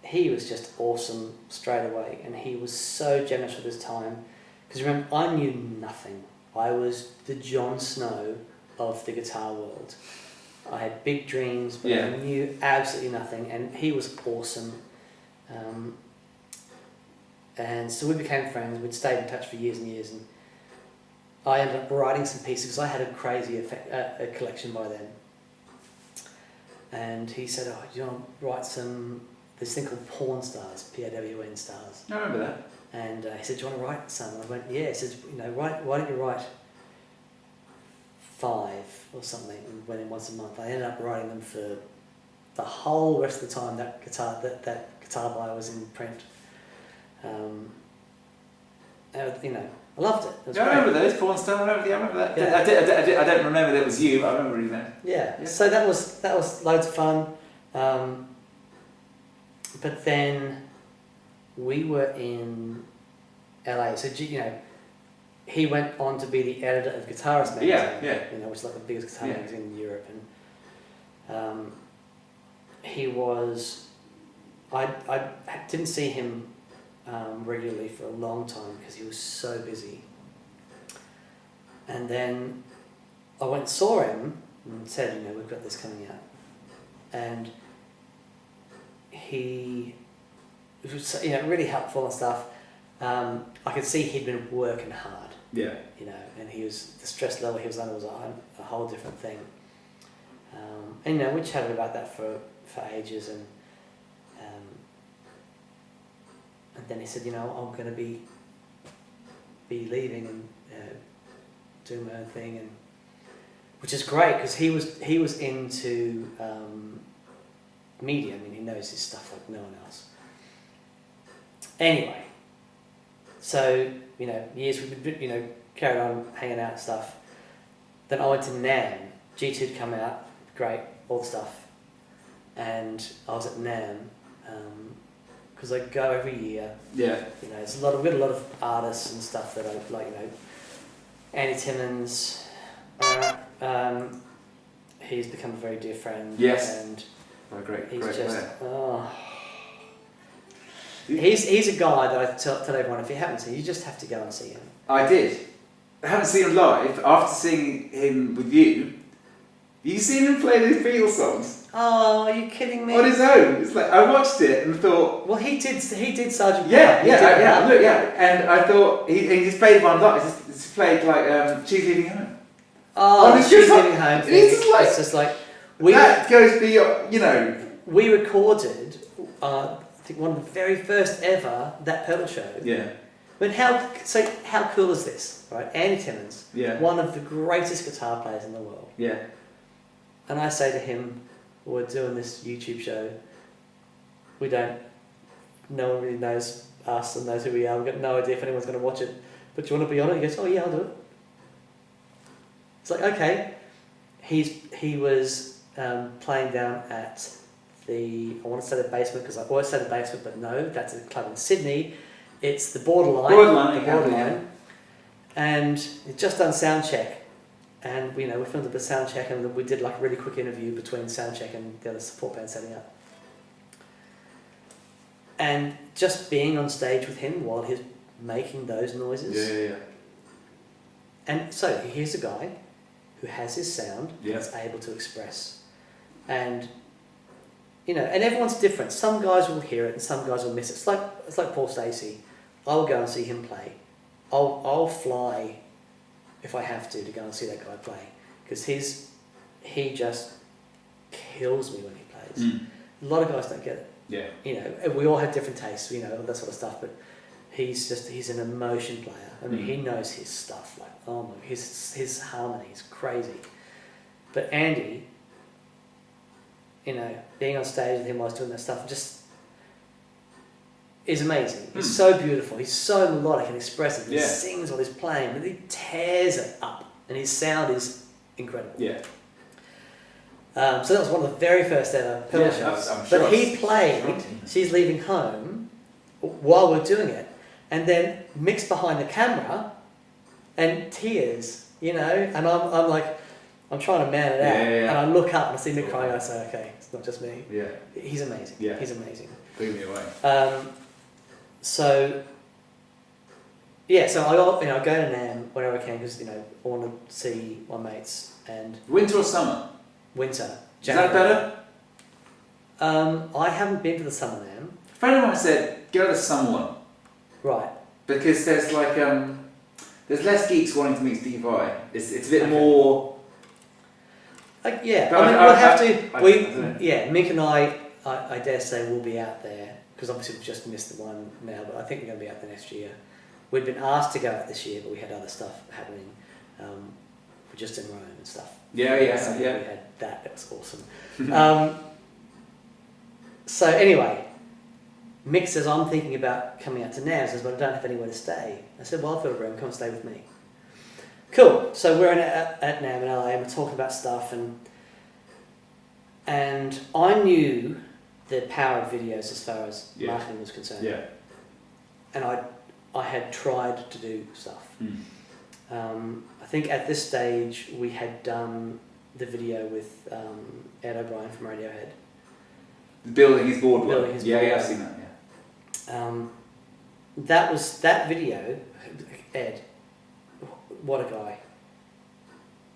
he was just awesome straight away, and he was so generous with his time. Because remember, I knew nothing. I was the Jon Snow of the guitar world. I had big dreams, but I knew absolutely nothing, and he was awesome. And so we became friends. We'd stayed in touch for years and years, and I ended up writing some pieces because I had a crazy collection by then. and he said, "Oh, do you want to write this thing called Pawn Stars, P-A-W-N Stars?" I remember that. And he said, "Do you want to write some?" And I went, "Yeah." He said, "Why don't you write 5 or something?" And went in once a month. I ended up writing them for the whole rest of the time that guitar bio was in print. I loved it. It was I remember those Pawn Stars. I remember that. Yeah. I don't remember that it was you, but I remember reading that. Yeah. So that was loads of fun. But then we were in LA. So he went on to be the editor of Guitarist magazine. Yeah. Which is like the biggest guitar magazine in Europe, and he was. I didn't see him regularly for a long time because he was so busy. And then I went and saw him and said, we've got this coming out. And he was, really helpful and stuff. I could see he'd been working hard. Yeah. And the stress level he was under was a whole different thing. And we chatted about that for ages, and then he said, I'm going to be leaving and doing my own thing, and which is great because he was into media. I mean, he knows his stuff like no one else. Anyway, so years we've been carried on hanging out and stuff. Then I went to NAMM. G2'd come out, great, all the stuff, and I was at NAMM. Because I go every year. Yeah. We got a lot of artists and stuff that I like. Andy Timmons. He's become a very dear friend. Yes. And great he's player. He's a guy that I tell everyone, if you haven't seen, you just have to go and see him. I did. I haven't seen him live. After seeing him with you, you seen him play these Beatles songs? Oh, are you kidding me? On his own. It's like I watched it and thought. Well, he did Sergeant. Yeah. And I thought he just played one lot. He just played like She's Leaving Home. Oh, She's Leaving Home. It's just like that goes beyond. We recorded. I think one of the very first ever That Pedal show. Yeah. But how cool is this, right? Andy Timmons, one of the greatest guitar players in the world. Yeah. And I say to him, we're doing this YouTube show. No one really knows us and knows who we are. We've got no idea if anyone's going to watch it. But do you want to be on it? He goes, oh yeah, I'll do it. It's like, okay. He was playing down at I want to say the Basement because I always say the Basement, but no, that's a club in Sydney. It's the Borderline. And he'd just done sound check. And we filmed a bit of sound check, and we did like a really quick interview between sound check and the other support band setting up. And just being on stage with him while he's making those noises. Yeah. And so here's a guy who has his sound that's able to express. And and everyone's different. Some guys will hear it and some guys will miss it. It's like Paul Stacey. I'll go and see him play. I'll fly if I have to go and see that guy play, because he just kills me when he plays. A lot of guys don't get it. Yeah. We all have different tastes, all that sort of stuff, but he's an emotion player. I mean, he knows his stuff, like, oh my, his harmony is crazy. But Andy, being on stage with him while I was doing that stuff just is amazing. He's so beautiful. He's so melodic and expressive. He sings while he's playing, but he tears it up, and his sound is incredible. Yeah. So that was one of the very first ever pedal shows. I'm sure. But he played She's Leaving Home while we're doing it, and then mixed behind the camera, and tears, and I'm like, I'm trying to man it out, and I look up and I see Mick crying, and I say, okay, it's not just me. Yeah. He's amazing. Yeah. He's amazing. Blew me away. So I go to NAMM whenever I can because I want to see my mates. And winter or summer? Winter. January. Is that better? I haven't been to the summer NAMM. A friend of mine said go to the summer one. Right. Because there's like there's less geeks wanting to meet Steve Vai. It's a bit more. Yeah, But we'll have to. Mick and I dare say we'll be out there because obviously we've just missed the one now, but I think we're going to be out there next year. We'd been asked to go out this year, but we had other stuff happening. We're just in Rome and stuff. We had that. It was awesome. So anyway, Mick says, I'm thinking about coming out to NAMM. He says, but I don't have anywhere to stay. I said, well, I've got a room. Come and stay with me. Cool. So we're at NAMM in LA and we're talking about stuff and I knew the power of videos as far as marketing was concerned. Yeah. And I had tried to do stuff. I think at this stage we had done the video with Ed O'Brien from Radiohead. Building his board. I've seen that. That video. Ed, what a guy!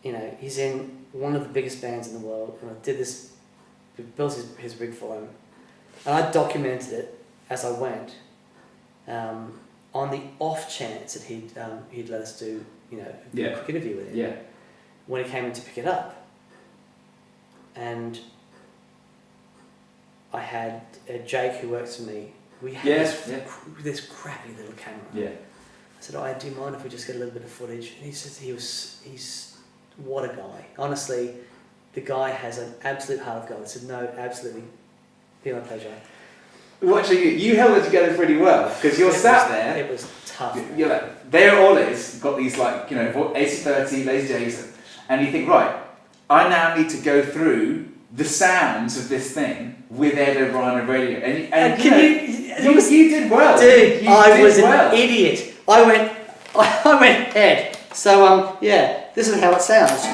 You know, he's in one of the biggest bands in the world, and I did this. We built his rig for him, and I documented it as I went. On the off chance that he'd let us do a quick interview with him. Yeah. When he came in to pick it up, and I had Jake who works for me. We had this crappy little camera. Yeah. I said, do you mind if we just get a little bit of footage? And he says he's what a guy. Honestly, the guy has an absolute heart of gold. I said, no, absolutely. Be my pleasure. Watching you held it together pretty well because you're sat there. It was tough. You're like, there Ollie's got these 80-30 lazy Jays, and you think, right, I now need to go through the sounds of this thing with Ed O'Brien and radio, and you did well, dude. I was an idiot. I went Ed. So this is how it sounds.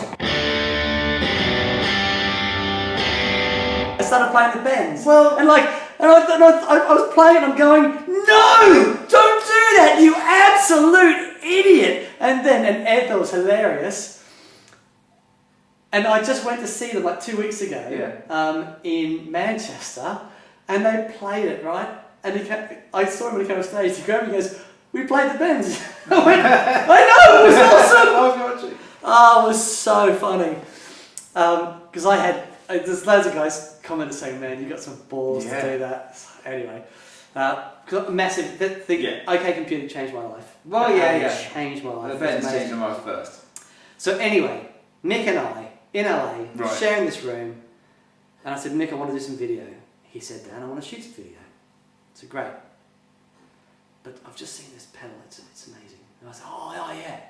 I started playing the bends. Well, and I was playing and I'm going, no, don't do that, you absolute idiot. And Ed thought it was hilarious. And I just went to see them 2 weeks ago in Manchester, and they played it, right? And I saw him when he came on stage, he grabbed me and goes, we played the bends. I went, I know, it was awesome. I was watching. Oh, it was so funny. Because there's loads of guys commenting saying, man, you got some balls to do that. So anyway, massive, OK Computer changed my life. Well, changed my life. The bends changed my life first. So anyway, Mick and I, in LA, sharing this room, and I said, Mick, I want to do some video. He said, Dan, I want to shoot some video. I said, great. But I've just seen this pedal, it's amazing. And I said, oh yeah.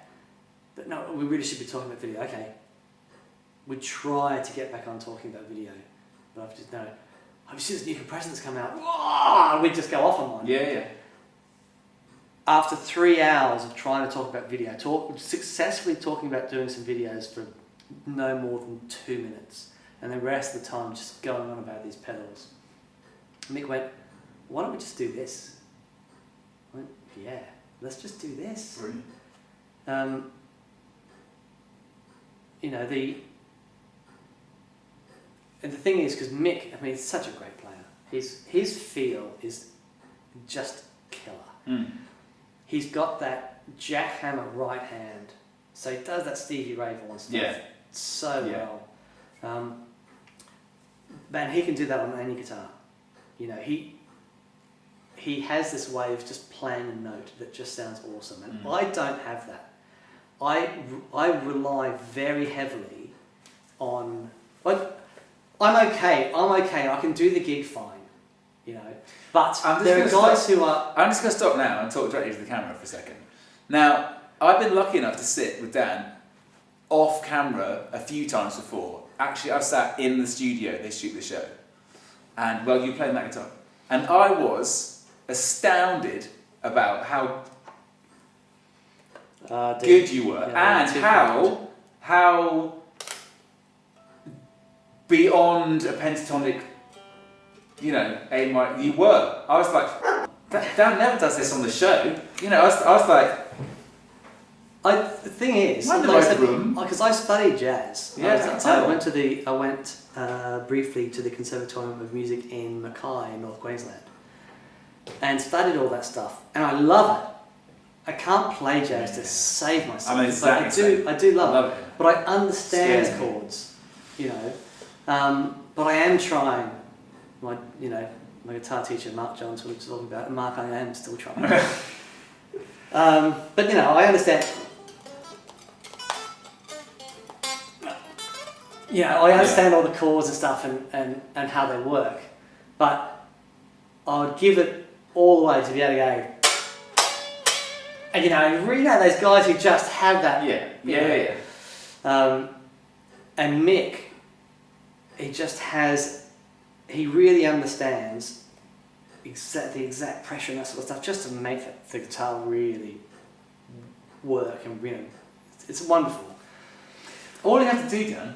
But no, we really should be talking about video. Okay. We try to get back on talking about video, but I've just, no. Have you seen this new compressor that's come out? Whoa! And we'd just go off on one. Yeah. After 3 hours of trying to talk about video, successfully talking about doing some videos for no more than 2 minutes, and the rest of the time just going on about these pedals. Mick went, why don't we just do this? I went, yeah, let's just do this. Brilliant. And the thing is, because Mick, I mean, he's such a great player. His feel is just killer. He's got that jackhammer right hand, so he does that Stevie Ray Vaughan stuff so well. Man, he can do that on any guitar. He has this way of just playing a note that just sounds awesome, and I don't have that. I rely very heavily on. I'm okay. I can do the gig fine, But there are guys who are. I'm just going to stop now and talk directly to the camera for a second. Now, I've been lucky enough to sit with Dan off camera a few times before. Actually, I've sat in the studio. They shoot the show, and you're playing that guitar, and I was astounded about how good you were, and how beyond a pentatonic, aim you were. I was like, Dan never does this on the show. I was like. The thing is, because I studied jazz. I went briefly to the Conservatorium of Music in Mackay, in North Queensland, and studied all that stuff, and I love it. I can't play jazz to save myself. I mean, I do love it. But I understand chords. you know. But I am trying. My guitar teacher, Mark Johns, was talking about, and Mark, I am still trying. But you know, I understand. Yeah, I understand all the chords and stuff and how they work, but I would give it all the way to be able to go. And you know, you really know those guys who just have that. Yeah. And Mick, he really understands the exact pressure and that sort of stuff, just to make the guitar really work, and you know, it's wonderful. All you have to do, Dan,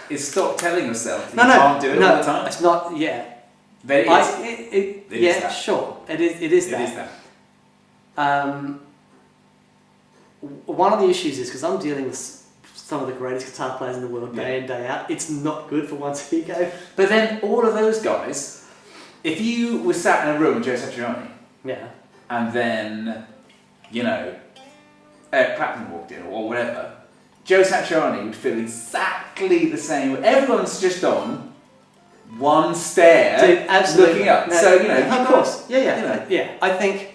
is stop telling yourself that you can't do it all the time. It's not. Yeah. There it is. Yeah, sure. It is that. It is that. One of the issues is because I'm dealing with some of the greatest guitar players in the world day in, day out. It's not good for once ego. But then all of those guys, if you were sat in a room with Joe Satriani, and then, you know, Eric Clapton walked in or whatever, Joe Satriani would feel exactly the same way. Everyone's just on one stare, looking up. No, so, you know, of course. Yeah. I think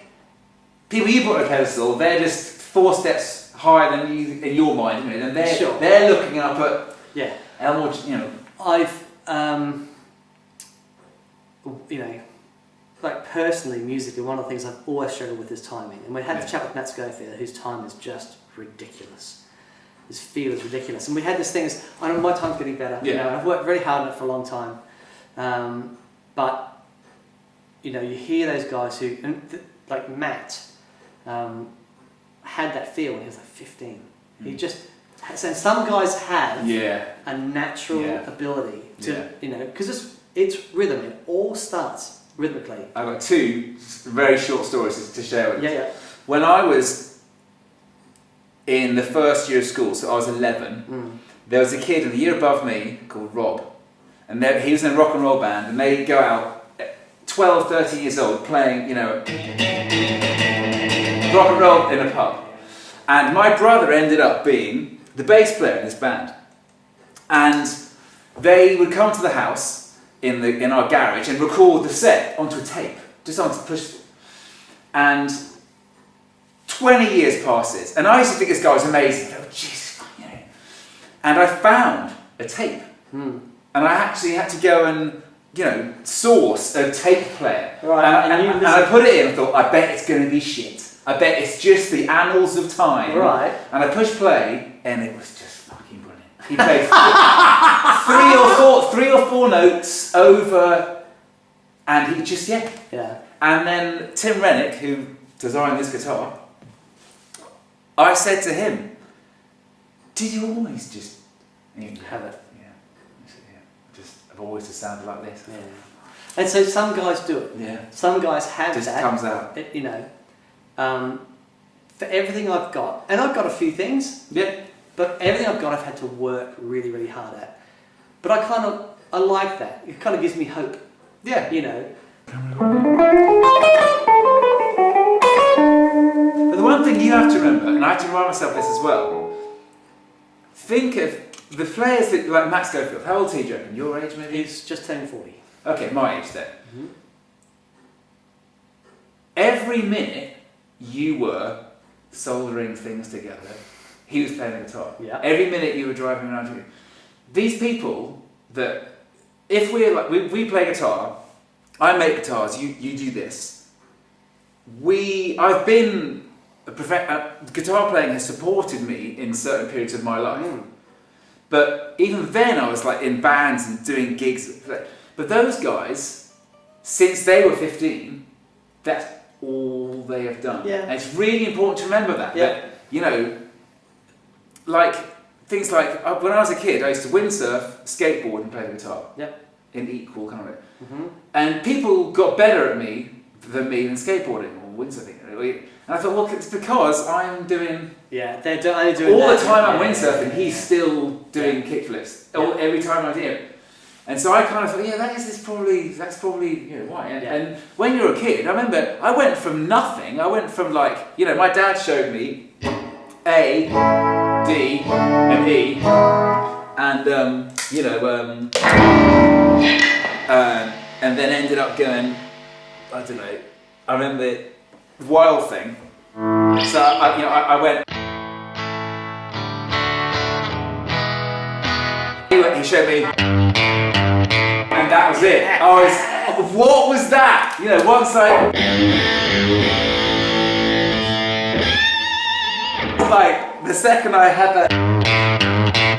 people you put on a pedestal, they're just 4 steps higher than you in your mind, you know, and they're looking up at Elmore, you know. I've you know, like personally, musically, one of the things I've always struggled with is timing. And we had the chat with Matt Schofield, whose time is just ridiculous. His feel is ridiculous. And we had this thing, I know my time's getting better. You know, I've worked very hard on it for a long time. But, you know, you hear those guys who, like Matt, had that feel when he was like 15. He just, so some guys have a natural ability to, you know, because it's rhythm. It all starts rhythmically. I've got 2 very short stories to share with you. Yeah. When I was in the first year of school, so I was 11, there was a kid in the year above me called Rob, and he was in a rock and roll band, and they'd go out at 12, 13 years old playing, you know, rock and roll in a pub. And my brother ended up being the bass player in this band. And they would come to the house in our garage and record the set onto a tape, just onto push. And 20 years passes, and I used to think this guy was amazing. I thought, Jesus, you know. And I found a tape, and I actually had to go and, you know, source a tape player. Right. And I put it in. I thought, I bet it's going to be shit. I bet it's just the annals of time. Right. And I pushed play, and it was just fucking brilliant. He played 3 or 4 notes over, and he just Yeah. And then Tim Rennick, who designed this guitar, I said to him, "Did you always just have it?" Yeah. I've always just sounded like this. Yeah. And so some guys do it. Yeah. Some guys have just that. Comes out. You know, for everything I've got, and I've got a few things. Yeah. But everything I've got, I've had to work really, really hard at. But I like that. It kind of gives me hope. Yeah. You know. But the one thing you have to remember, and I have to remind myself this as well, think of the players that, like Matt Schofield. How old is he, do you reckon? Your age, maybe? He's just turned 40. Okay, my age then. Every minute you were soldering things together, he was playing the guitar. Yeah. Every minute you were driving around. These people that, if we're like, we play guitar, I make guitars, you do this. I've been, guitar playing has supported me in certain periods of my life. But even then I was like in bands and doing gigs. But those guys, since they were 15, that's all they have done. Yeah. And it's really important to remember that. Yeah. That, you know, like things like when I was a kid, I used to windsurf, skateboard, and play the guitar. Yep. In equal kind of way. And people got better at me than skateboarding or windsurfing. And I thought, well, it's because I'm doing. Yeah, they're only doing all that. the time I'm windsurfing. He's still doing kickflips every time I do it. And so I kind of thought, that's probably why. And when you're a kid, I remember I went from nothing. I went from like, my dad showed me A, D, and E. and and then ended up going, I don't know, I remember the wild thing. So I went. He showed me, and that was it. What was that? Once like the second I had that,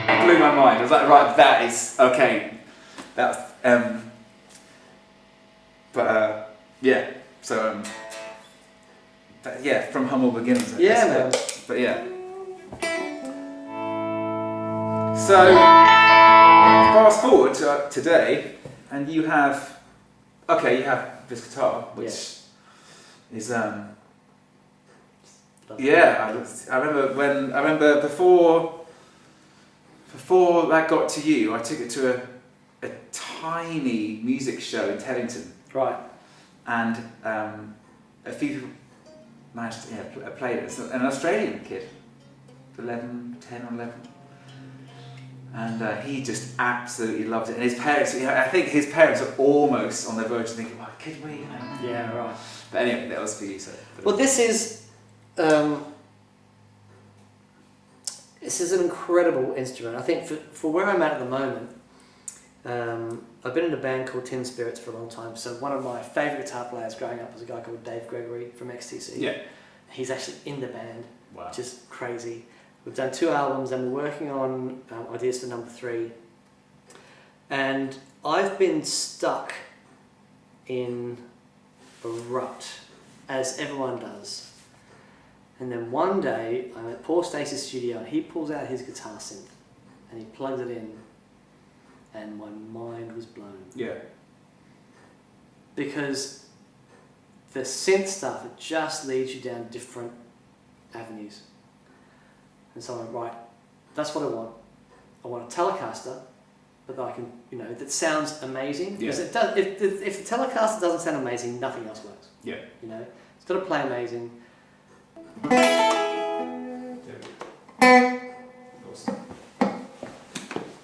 it blew my mind. I was like, right, that is okay. That's yeah. So from humble beginnings. I guess. Man. But yeah. So fast forward to today, and you have this guitar, which is I remember before that got to you, I took it to a tiny music show in Teddington. Right. And a few people managed to play it. It's an Australian kid, 10 or 11. And he just absolutely loved it. And his parents, I think his parents are almost on the verge of thinking, "Well, could we?" Yeah, right. But anyway, that was for you. So. Well, this is an incredible instrument. I think for where I'm at the moment, I've been in a band called Tin Spirits for a long time. So one of my favourite guitar players growing up was a guy called Dave Gigrig from XTC. Yeah. He's actually in the band. Wow. Which is crazy. We've done 2 albums and we're working on ideas for number 3. And I've been stuck in a rut, as everyone does. And then one day I'm at Paul Stacey's studio and he pulls out his guitar synth and he plugs it in and my mind was blown. Yeah. Because the synth stuff, it just leads you down different avenues. And so I went, right, that's what I want. I want a Telecaster, but that I can, that sounds amazing. Because it does. If the Telecaster doesn't sound amazing, nothing else works. Yeah. It's got to play amazing. Awesome.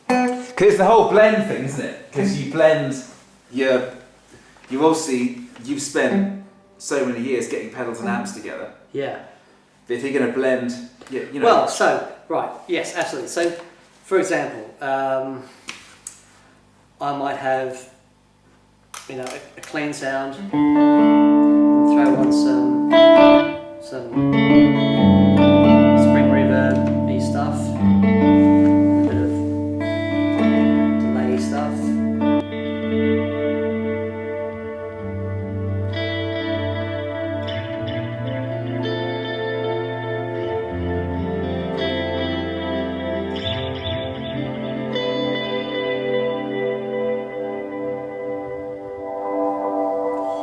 Because it's the whole blend thing, isn't it? Because you blend, you've spent so many years getting pedals and amps together. Yeah. But if you're going to blend, Well, yes, absolutely. So, for example, I might have, a clean sound, throw on some spring reverb-y stuff, a bit of delay stuff.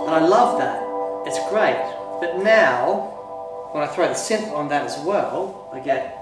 And I love that. It's great. But now, when I throw the synth on that as well, I get...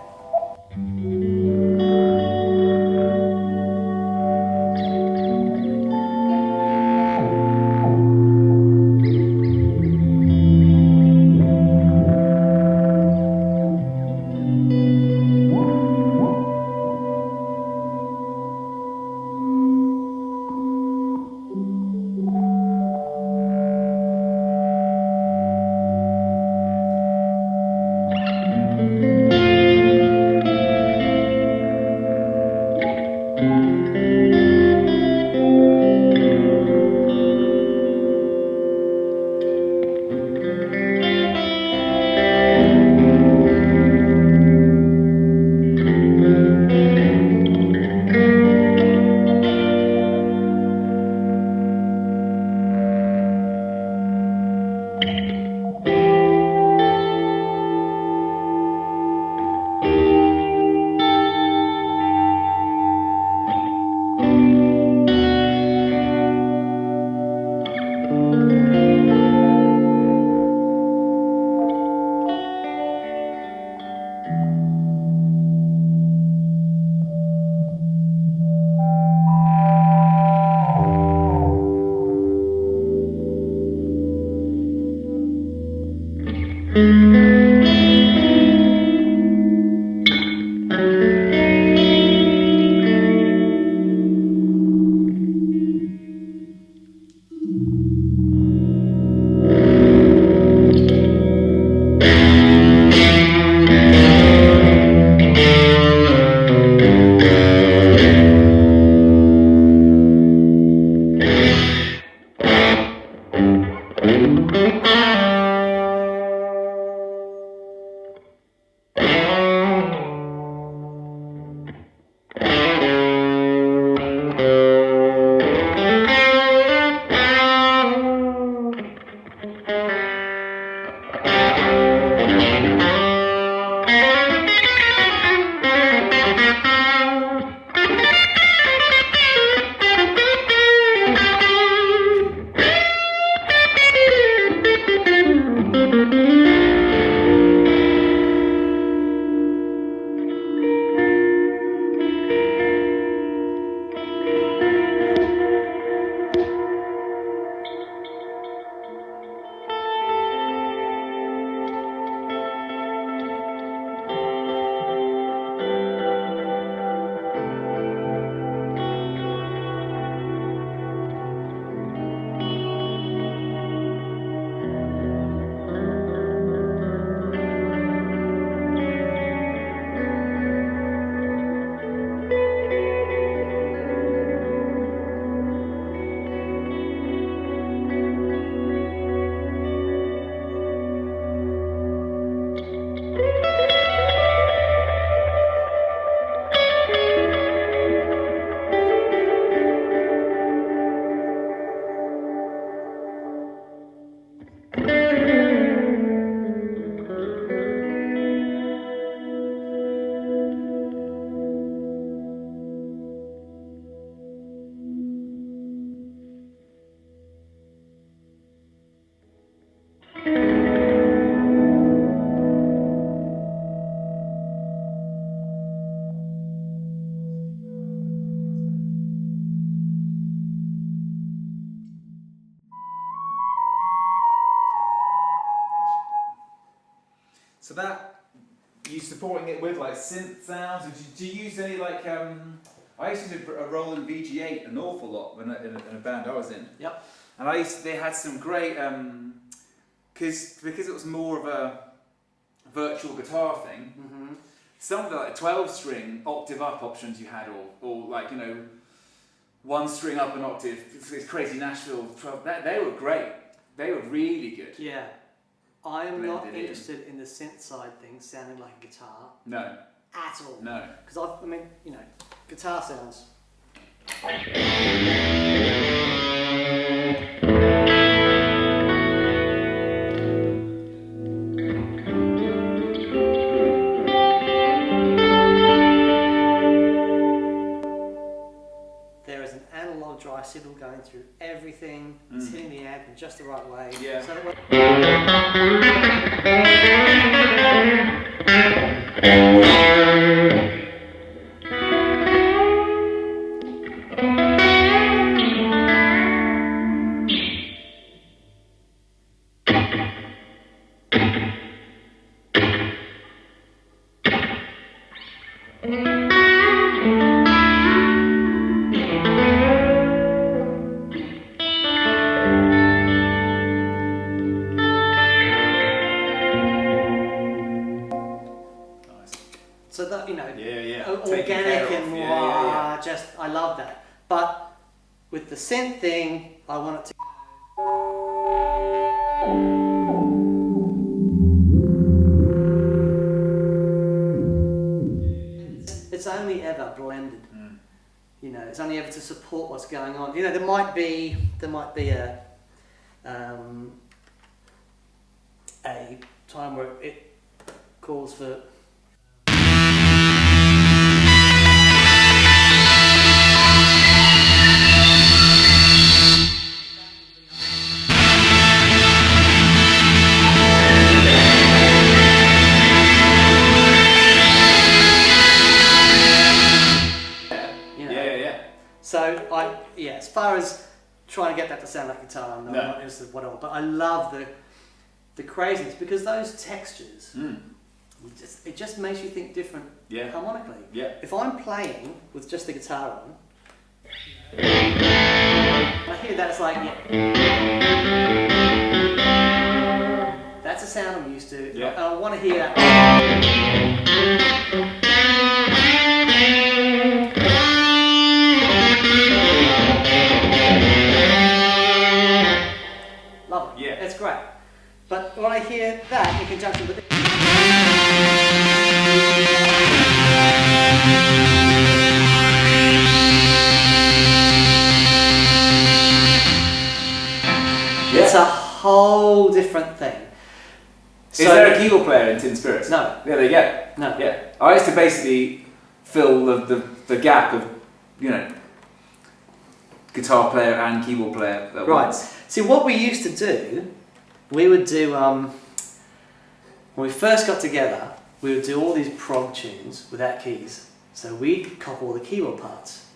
that, you supporting it with like synth sounds? Or do you use any like, I used to use a Roland VG8 an awful lot when in a band I was in. Yep. And they had some great, because it was more of a virtual guitar thing, some of the like 12-string octave up options you had, or like, you know, 1 string up an octave, this crazy Nashville 12, they were great. They were really good. Yeah. I'm not interested in the synth side thing sounding like a guitar. No. At all. No. Because I mean, you know, guitar sounds. There is an analog dry signal going through everything. It's hitting the amp in just the right way. Yeah. So that, you know, organic and more, just, I love that. But with the synth thing, I want it to. It's only ever blended. You know, it's only ever to support what's going on. You know, there might be a time where it calls for. So as far as trying to get that to sound like a guitar, I'm not interested whatever. But I love the craziness because those textures, it just makes you think different harmonically. Yeah. If I'm playing with just the guitar on, I hear that it's like that's a sound I'm used to. Yeah. And I want to hear that. Love it. Yeah. It's great. But when I hear that in conjunction with it. It's a whole different thing. Is there a keyboard player in Tin Spirits? No. Yeah, there you go. No. Yeah. I used to basically fill the gap of, you know, guitar player and keyboard player at once. See, what we used to do, we would do, when we first got together, we would do all these prog tunes without keys. So we'd copy all the keyboard parts.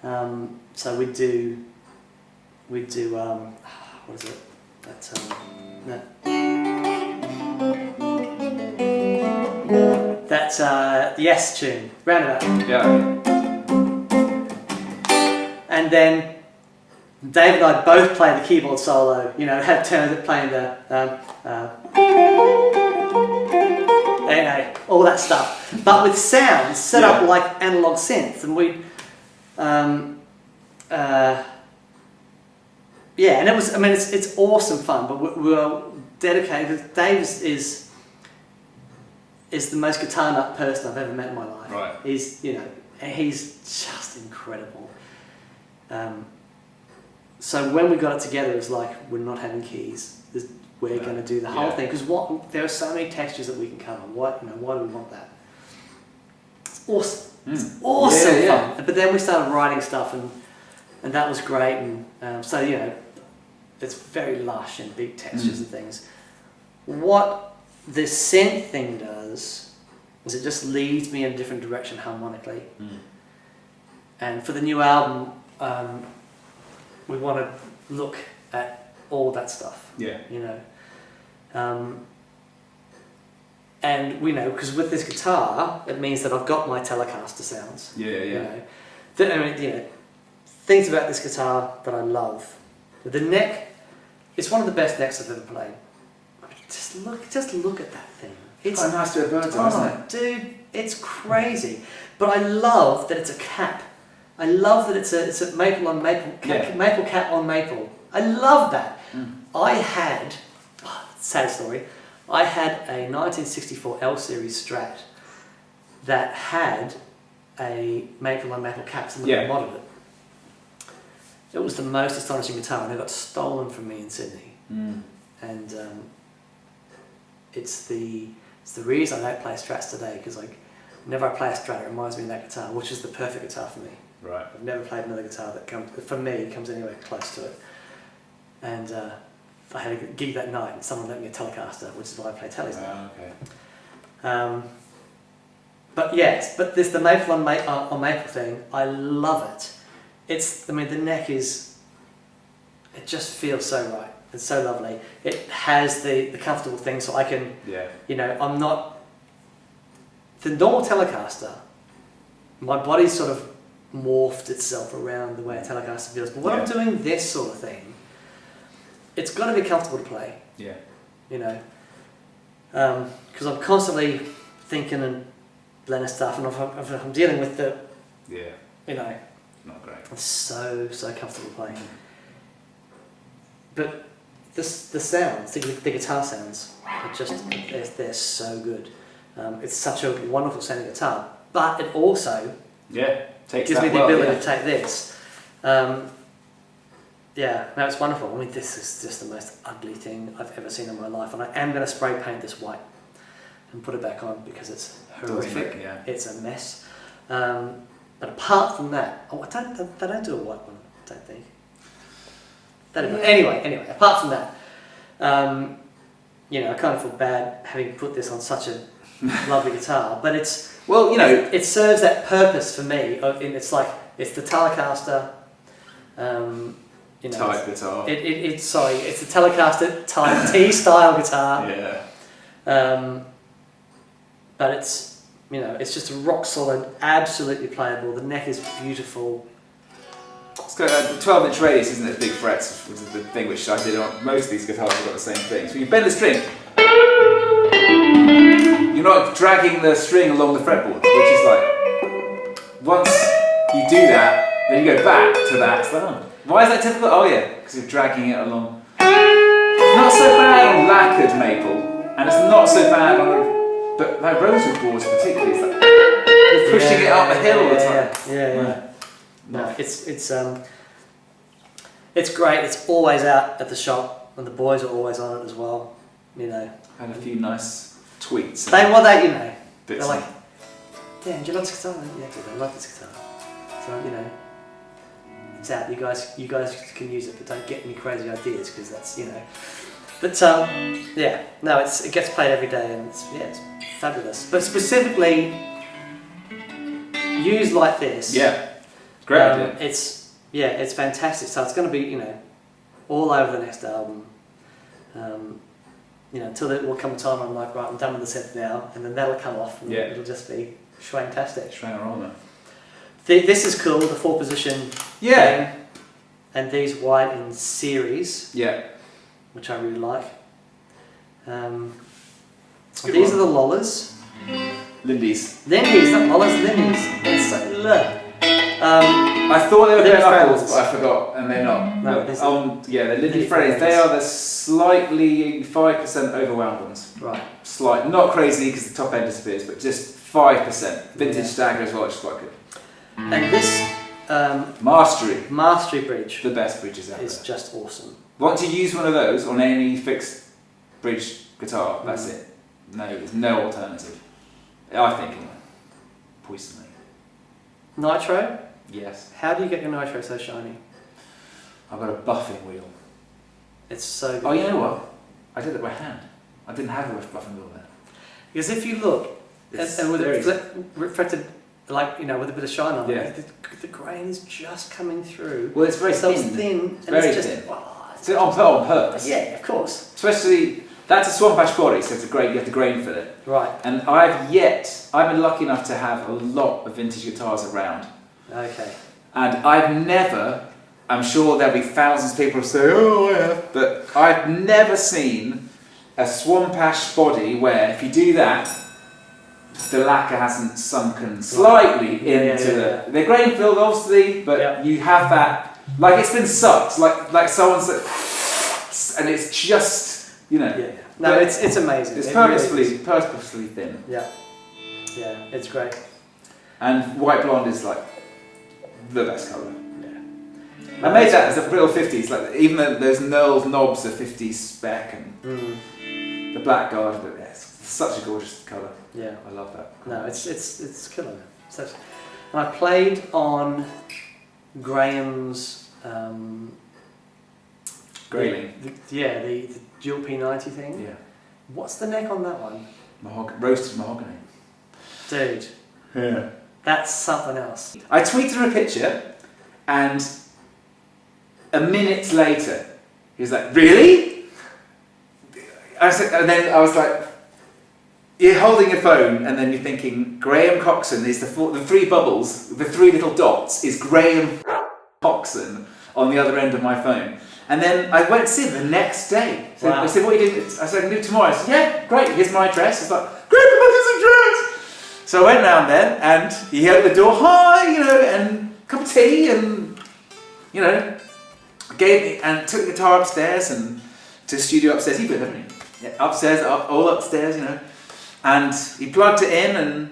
So we'd do, what is it? That's the S tune, roundabout. Yeah. And then Dave and I both play the keyboard solo, you know, have turns at playing the, you know, all that stuff. But with sounds set up like analog synths, and we'd, and it was, I mean, it's awesome fun, but we're dedicated, because Dave is the most guitar nut person I've ever met in my life. Right. He's, you know, he's just incredible. So when we got it together, it was like, we're not having keys. We're going to do the whole thing, because there are so many textures that we can cover. Why do we want that? It's awesome. It's awesome fun. But then we started writing stuff, and that was great. And so, you know, it's very lush and big textures and things. What the synth thing does is it just leads me in a different direction harmonically. And for the new album, we want to look at all that stuff. Yeah. You know, And we know, because with this guitar, it means that I've got my Telecaster sounds. Yeah. You know, things about this guitar that I love. The neck, it's one of the best necks I've ever played. I mean, just look at that thing. It's quite nice to have birds on, isn't it? Dude, it's crazy. But I love that it's a cap. I love that it's a maple on maple, maple cap on maple. I love that. I had, sad story, I had a 1964 L Series Strat that had a maple on maple cap. Somebody modded it. It was the most astonishing guitar, and it got stolen from me in Sydney. And it's the reason I don't play Strats today, because whenever I play a Strat, it reminds me of that guitar, which is the perfect guitar for me. Right. I've never played another guitar that comes anywhere close to it. And I had a gig that night, and someone lent me a Telecaster, which is why I play Tellies now. Okay. But this the maple on maple thing. I love it. The neck is. It just feels so right. It's so lovely. It has the comfortable thing, so I can. Yeah. I'm not. The normal Telecaster. My body's sort of morphed itself around the way a Telecaster feels. But when I'm doing this sort of thing, it's got to be comfortable to play. Yeah. Because I'm constantly thinking and blending stuff, and if I'm dealing with the. Yeah. Not great. It's so comfortable playing. But the sounds, the guitar sounds, are just they're so good. It's such a wonderful sounding guitar, but it also gives me the ability to take this. It's wonderful. I mean, this is just the most ugly thing I've ever seen in my life, and I am going to spray paint this white and put it back on because it's horrific. It's a mess. But apart from that, they don't do a white one, I don't think. Anyway, apart from that, I kind of feel bad having put this on such a lovely guitar, but it serves that purpose for me. It's the Telecaster. Type guitar. It's the Telecaster type T-style guitar. But it's just a rock solid, absolutely playable. The neck is beautiful. It's got the 12-inch radius, isn't it? Big frets, which is the thing which I did on most of these guitars. Have got the same thing. So when you bend the string, you're not dragging the string along the fretboard, which is once you do that, then you go back to that. It's why is that difficult? Oh yeah, because you're dragging it along. It's not so bad on lacquered maple, and it's not so bad on. But like rosewood boards particularly, you're pushing it up a hill all the time. No, it's great. It's always out at the shop, and the boys are always on it as well. Had a few nice tweets. They're like, bits Dan, do you love this guitar? Yeah, dude, I love this guitar. So it's out. You guys can use it, but don't get any crazy ideas because that's But it gets played every day, and it's fabulous. But specifically used like this, great idea. It's fantastic. So it's going to be all over the next album. Until there will come a time I'm like, right, I'm done with the set now, and then that'll come off, and it'll just be schwantastic. Schwanaroma. This is cool. The 4-position thing, and these white in series. Which I really like. These are the Lollas. Lindy's, not Lollas, Lindy's. I thought they were they're knuckles, Freds. but I forgot, and they're not. They're Lindy Freds. They are the slightly 5% overwound ones. Right. Slight, not crazy because the top end disappears, but just 5%. Vintage stagger as well, which is quite good. And this Mastery bridge, the best bridges out is there. just awesome. Once you use one of those on any fixed bridge guitar, that's it. No, there's no alternative. I think, poisoning. Nitro? Yes. How do you get your nitro so shiny? I've got a buffing wheel. It's so good. Oh, you know what? I did it by hand. I didn't have a buffing wheel there. Because if you look, and with it reflected, with a bit of shine on it, the grain is just coming through. Well, it's very thin. It's thin. It's very thin. It's on purpose. Yeah, of course. Especially That's a swamp ash body, so you have to grain fill it. Right. And I've been lucky enough to have a lot of vintage guitars around. Okay. And I've never, I'm sure there'll be thousands of people who say, oh, I have, but I've never seen a swamp ash body where if you do that, the lacquer hasn't sunken slightly into the... They're grain filled, obviously, but you have that, like it's been sucked, like someone's... And it's just, you know... Yeah. No, it's amazing. It's purposefully thin. Yeah. Yeah, it's great. And white blonde is like the best colour. Yeah. I made that as a real 50s, like even though those knobs are 50s spec and the black guard, but it's such a gorgeous colour. Yeah, I love that. No, it's killer. And I played on Graham's Grayling. The dual P90 thing. Yeah. What's the neck on that one? Roasted mahogany. Dude. Yeah. That's something else. I tweeted him a picture, and a minute later, he was like, "Really?" And then I was like, "You're holding your phone, and then you're thinking Graham Coxon is the three bubbles, the three little dots is Graham Coxon on the other end of my phone." And then I went to see him the next day. So I said, "What are you doing?" I said, "I can do it tomorrow." I said, "Yeah, great. Here's my address." It's like, "Great, what's his address?" So I went round then, and he opened the door, "Hi," and a cup of tea, and gave me and took the guitar upstairs and to the studio upstairs. He put it, haven't you? Yeah, upstairs, all upstairs, And he plugged it in, and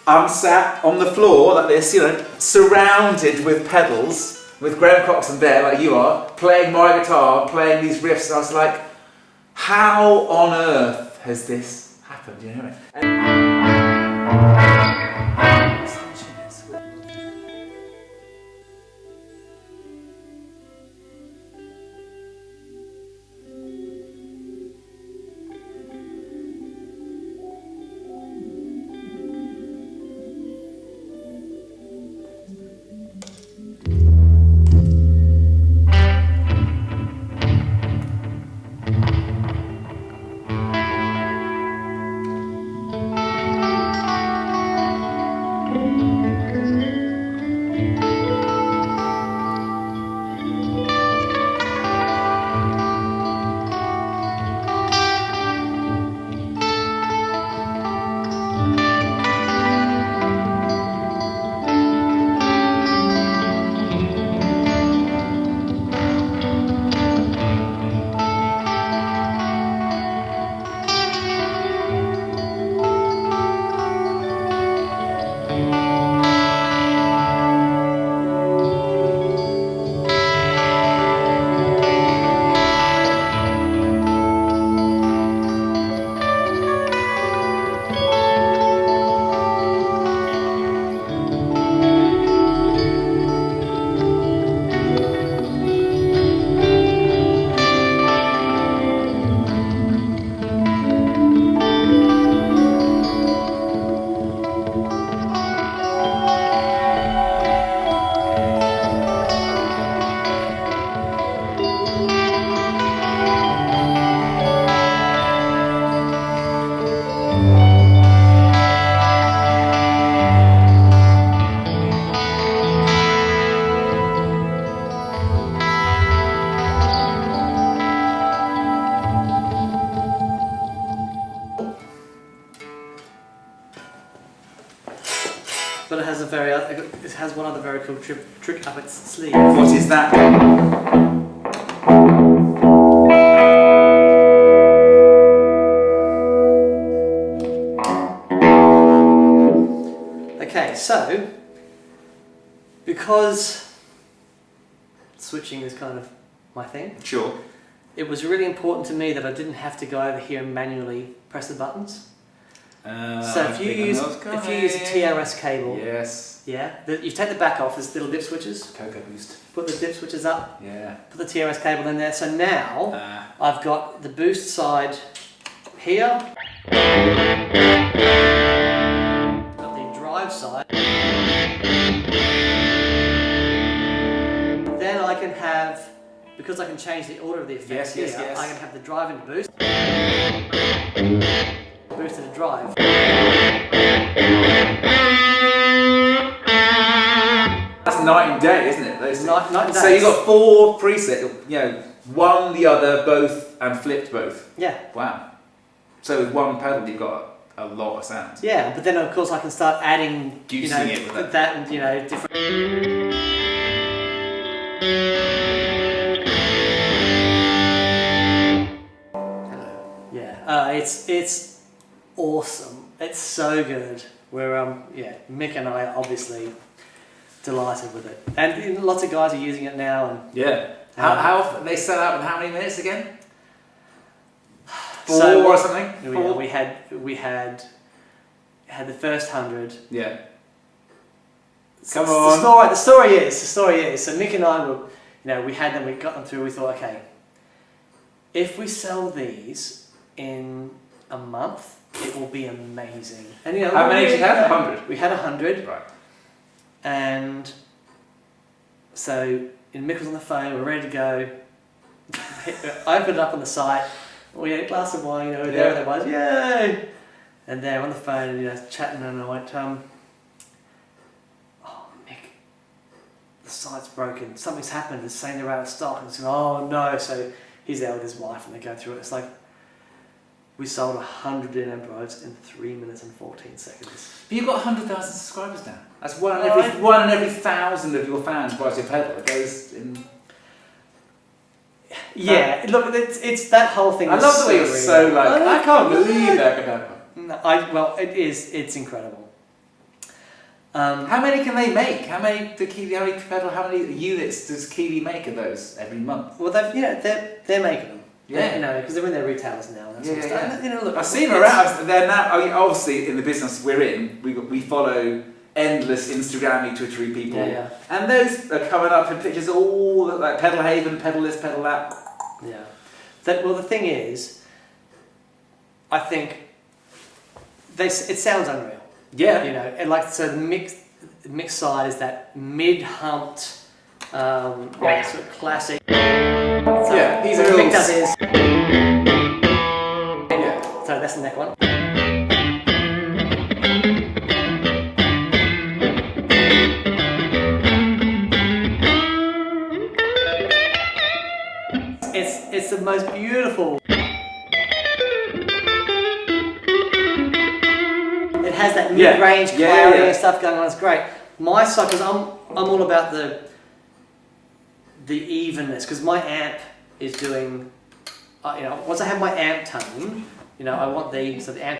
I'm sat on the floor like this, surrounded with pedals. With Graham Coxon there, like you are, playing my guitar, playing these riffs, and I was like, how on earth has this happened? You know what I mean? But it has one other very cool trick up its sleeve. What is that? Okay, so because switching is kind of my thing. Sure. It was really important to me that I didn't have to go over here and manually press the buttons. So if you use a TRS cable, yes, you take the back off. There's little dip switches. Cocoa Boost. Put the dip switches up. Yeah. Put the TRS cable in there. So now I've got the boost side here. Got the drive side. Then I can have because I can change the order of the effects Yes, here, yes. I can have the drive and boost. Boost and a drive. That's night and day, isn't it? Those Night and day. So you've got 4 presets, one, the other, both, and flipped both. Yeah. Wow. So with one pedal, you've got a lot of sounds. Yeah, but then of course I can start adding, Juicing it with that and different. Hello. Yeah, it's awesome. It's so good. We're Mick and I are obviously delighted with it, and lots of guys are using it now. And Yeah. How often they sell out in how many minutes again? 4 So or something? 4? We had the first 100. Yeah. Come on. The story is. So Mick and I were, we had them. We got them through. We thought, okay, if we sell these in a month, it will be amazing. And how many did you have? 100. We had 100. Right. And so Mick was on the phone. We're ready to go. I opened it up on the site. We had a glass of wine. There it was. Yay! And they're on the phone, chatting, and I went, oh, Mick, the site's broken. Something's happened. It's saying they're out of stock. And it's going, oh no. So he's there with his wife, and they go through it. It's like we sold 100 Innovating in 3 minutes and 14 seconds. But you've got 100,000 subscribers now. That's one in every 1,000 of your fans buys your pedal. It goes in. Yeah, look, it's that whole thing. I love the way you're so like. I can't believe that could happen. It's incredible. How many can they make? How many units does Keeley make of those every month? Well, they're making them. Yeah, because they're in their retailers now. And that sort of stuff. Yeah. Look, I've seen them around. They're now. Obviously, in the business we're in, we follow endless Instagrammy, Twittery people, and those are coming up in pictures all like Pedal Haven, Pedal this, Pedal that. Yeah. The thing is, I think it sounds unreal. Yeah. And the mix side is that mid-humped, sort of classic. Yeah, these are all. Yeah. So that's the neck one. It's the most beautiful. It has that mid-range clarity and stuff going on. It's great. My side, because I'm all about the evenness, because my amp is doing. Once I have my amp tone, I want the amp.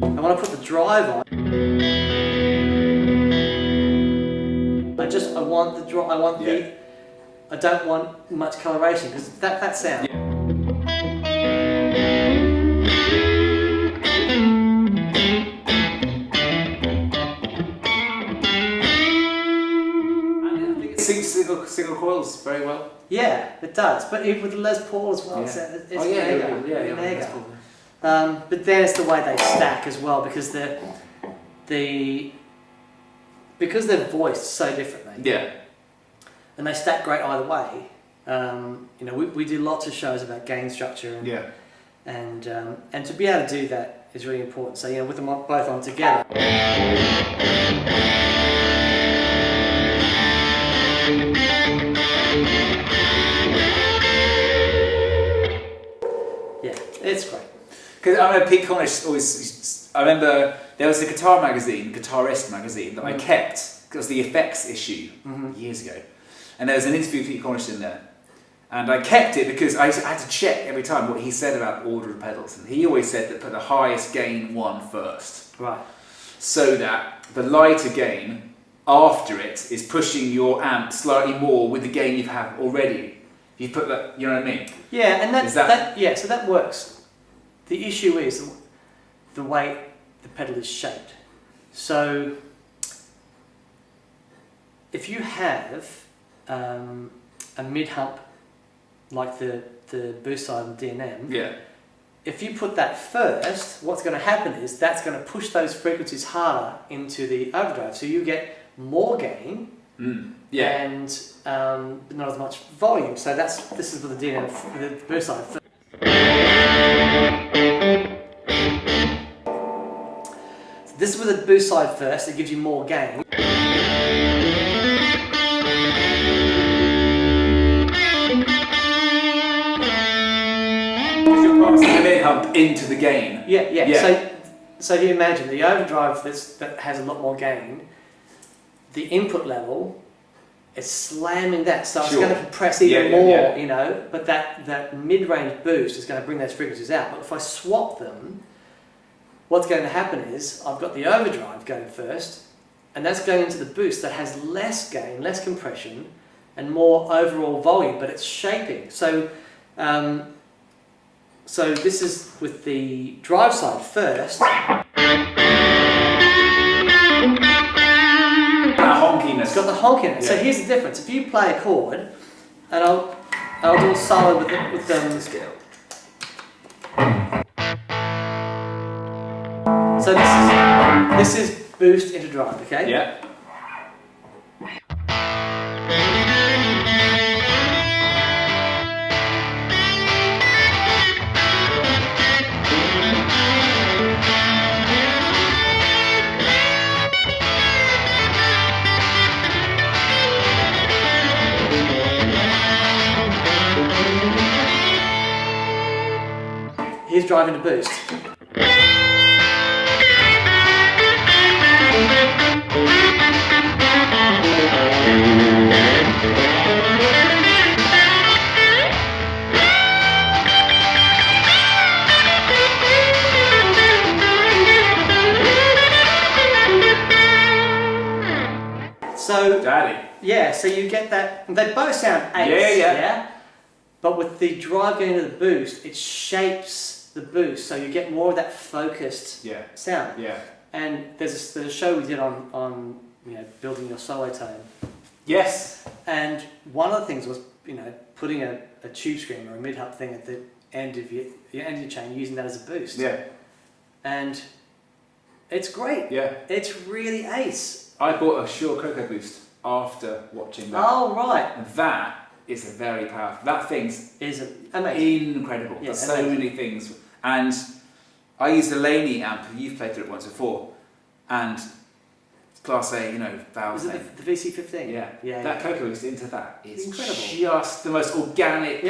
I want to put the drive on. I don't want much coloration because that sound. Yeah. And I think it suits single coils very well. Yeah, it does. But even with the Les Paul as well, it's mega. But then it's the way they stack as well, because they're voiced so differently. Yeah. And they stack great either way. We do lots of shows about gain structure, and to be able to do that is really important. So with them both on together. Yeah, it's great. Because I remember Pete Cornish always. I remember there was a guitar magazine, Guitarist magazine, that I kept because the effects issue years ago. And there was an interview with Pete Cornish in there. And I kept it because I had to check every time what he said about order of pedals. And he always said that put the highest gain one first. Right. So that the lighter gain after it is pushing your amp slightly more with the gain you have already. You put that, you know what I mean? Yeah, and so that works. The issue is the way the pedal is shaped. So if you have a mid-hump like the boost side of the D&M, if you put that first, what's going to happen is that's going to push those frequencies harder into the overdrive. So you get more gain, Yeah. And not as much volume. So this is what the deal with the boost side. So this is with the boost side first. It gives you more gain. Because you're passing the mid hump into the gain. Yeah. So if you imagine the overdrive that has a lot more gain, the input level is slamming that, so it's going to compress even more, you know. But that mid-range boost is going to bring those frequencies out. But if I swap them, what's going to happen is I've got the overdrive going first, and that's going into the boost that has less gain, less compression, and more overall volume, but it's shaping. So this is with the drive side first. Honkiness. It's got the honkiness. So here's the difference. If you play a chord, and I'll do a solo with the scale. So this is boost into drive, okay? Yeah. Here's driving to boost. So, Daddy. Yeah, so you get that. They both sound eighths, yeah. But with the drive going to the boost, it shapes the boost, so you get more of that focused sound. Yeah. And there's a show we did on building your solo tone. Yes. And one of the things was putting a tube screamer or a mid hub thing at the end of your chain, using that as a boost. Yeah. And it's great. Yeah. It's really ace. I bought a Shure Coco Boost after watching that. Oh right. And that is a very powerful. That thing's amazing. Incredible. Yeah, There's so many things. And I used a Laney amp. You've played through it once before. And Class A, valves. Was it the VC15? Yeah. That Coco Boost into that is incredible. Just the most organic,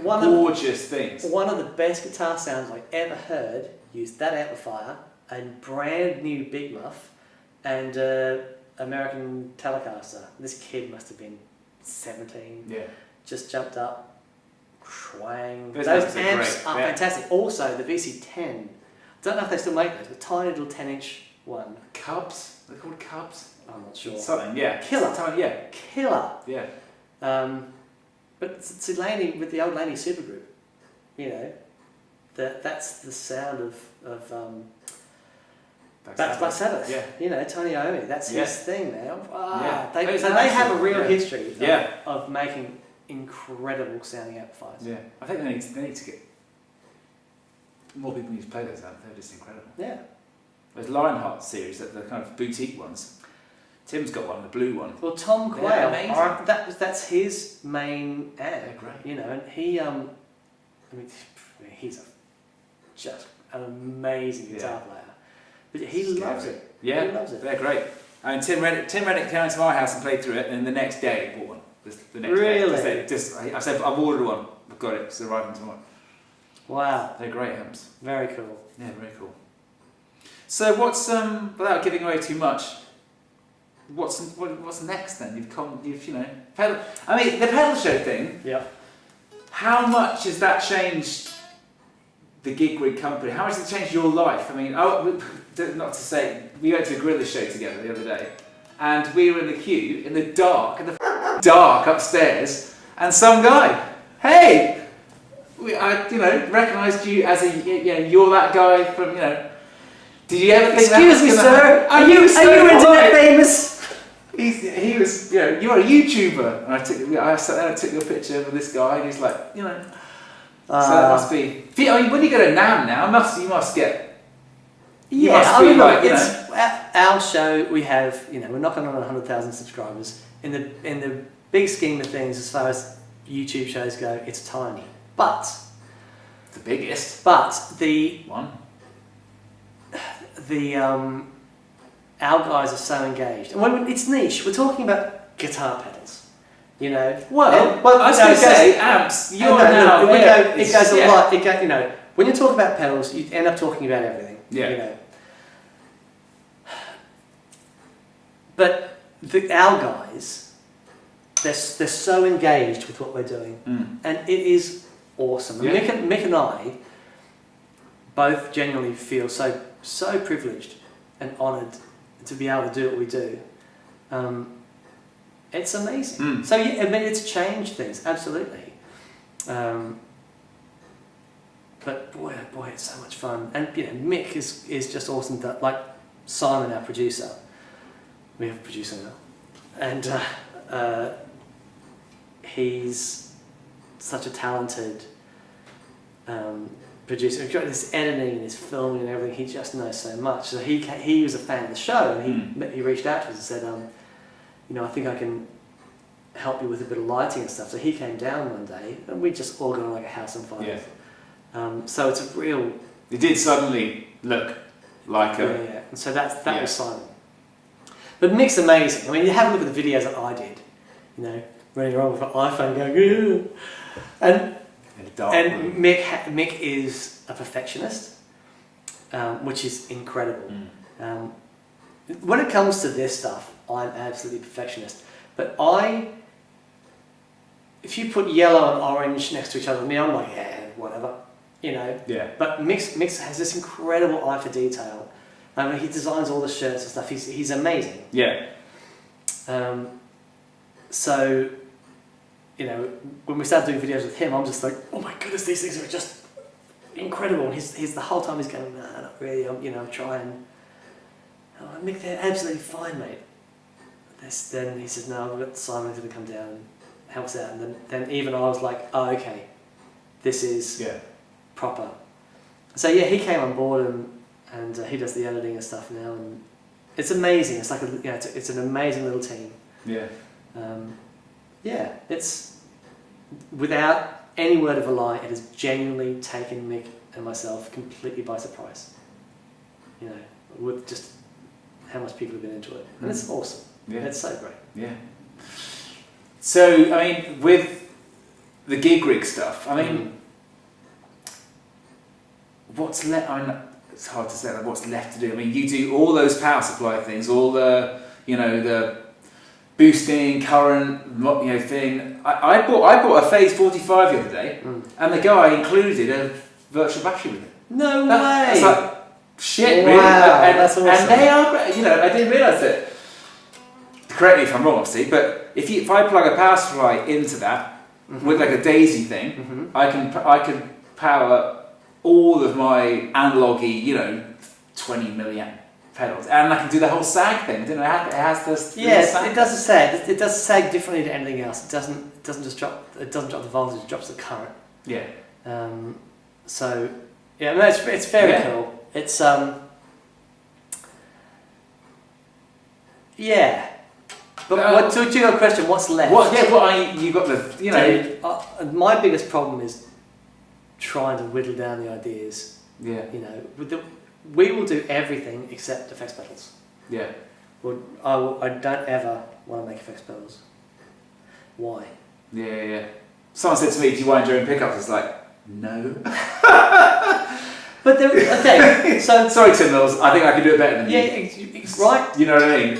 gorgeous things. One of the best guitar sounds I've ever heard used that amplifier and brand new Big Muff and American Telecaster. This kid must have been 17. Yeah. Just jumped up, twang. Those amps are are fantastic. Also, the VC10. I don't know if they still make those, but tiny little 10-inch one. Cubs? They're called Cubs? I'm not sure. Something, yeah. Killer. Killer. Yeah. But it's Laney with the old Laney supergroup. That's the sound of Black Sabbath. Yeah. Tony Iommi. That's his thing now. They have a real history of making incredible sounding amplifiers. Yeah. I think they need to get more people need to play those amps. They're just incredible. Yeah. Those Lionheart series, the kind of boutique ones. Tim's got one, the blue one. Well, Tom Quayle, that's his main amp. They're great. And he, he's just an amazing guitar player. But he loves it. Yeah, he loves it. They're great. And Tim Reddick came into my house and played through it, and the next day I bought one. The next day. I said, I've ordered one. I've got it. It's arriving tomorrow. Wow. They're great amps. Very cool. Yeah, very cool. So what's without giving away too much, what's next then? Pedal. I mean, the pedal show thing. Yeah. How much has that changed the Gigrig company? How much has it changed your life? I mean, not to say, we went to a gorilla show together the other day, and we were in the queue in the dark upstairs, and some guy, hey, I recognised you as you're that guy from Did you ever think Excuse me, sir. Are you internet famous? He was, you're a YouTuber. And I sat there and took your picture with this guy, and he's like, So that must be. When you go to NAMM now, you must get. our show, we have, we're knocking on 100,000 subscribers. In the big scheme of things, as far as YouTube shows go, it's tiny. But the biggest. But the one. Our guys are so engaged. And it's niche. We're talking about guitar pedals. Well, I was going to say amps. It goes a lot. When you talk about pedals, you end up talking about everything. Yeah. But our guys, they're so engaged with what we're doing, and it is awesome. Yeah. Mick and I both genuinely feel so privileged and honoured to be able to do what we do. It's amazing. So it's changed things absolutely. But boy, it's so much fun. And Mick is just awesome. That, like Simon, our producer, we have a producer now, and he's such a talented producer. He's got this editing and his filming and everything. He just knows so much. So he was a fan of the show, and he reached out to us and said, I think I can help you with a bit of lighting and stuff. So he came down one day, and we just all got on like a house on fire. Yeah. So it's a real. It did suddenly look like a. Yeah. And so that was Simon. But Mick's amazing. I mean, you have a look at the videos that I did. Running around with an iPhone going, and Mick is a perfectionist, which is incredible. When it comes to this stuff, I'm absolutely perfectionist. But if you put yellow and orange next to each other, I'm like, yeah, whatever, Yeah. But Mick has this incredible eye for detail. I mean, he designs all the shirts and stuff. He's amazing. Yeah. So, when we started doing videos with him, I'm just like, oh my goodness, these things are just incredible. And he's the whole time he's going, nah, not really. I'm trying. I'm like, Mick, they're absolutely fine, mate. Then he says, no, I've got Simon going to come down and help us out. And then even I was like, oh, okay, this is proper. So yeah, he came on board and he does the editing and stuff now, and it's amazing. It's like it's an amazing little team. Yeah. It's without any word of a lie, it has genuinely taken Mick and myself completely by surprise. With just how much people have been into it, and it's awesome. Yeah. It's so great. Yeah. So I mean, with the Gigrig stuff, I mean, what's left? I mean, it's hard to say what's left to do. I mean, you do all those power supply things, all the the boosting current thing. I bought a Phase 45 the other day, and the guy included a virtual battery with it. No way. That's like shit, wow, really. That's awesome. And they are, I didn't realise it. Correct me if I'm wrong, obviously, but if I plug a power supply into that with like a daisy thing, I can power all of my analogy, 20 milliamp pedals, and I can do the whole sag thing. It has this. Yes, it does a sag. It does sag differently to anything else. It doesn't just drop. It doesn't drop the voltage. It drops the current. Yeah. So yeah, no, it's very cool. It's yeah. But to your question, what's left? You got the my biggest problem is trying to whittle down the ideas. Yeah. We will do everything except effects pedals. Yeah. I don't ever want to make effects pedals. Why? Yeah. Someone said to me, "Do you want during pickups?" It's like, no. But okay, so sorry, Tim Mills. I think I can do it better than you. Yeah, right. You know what I mean?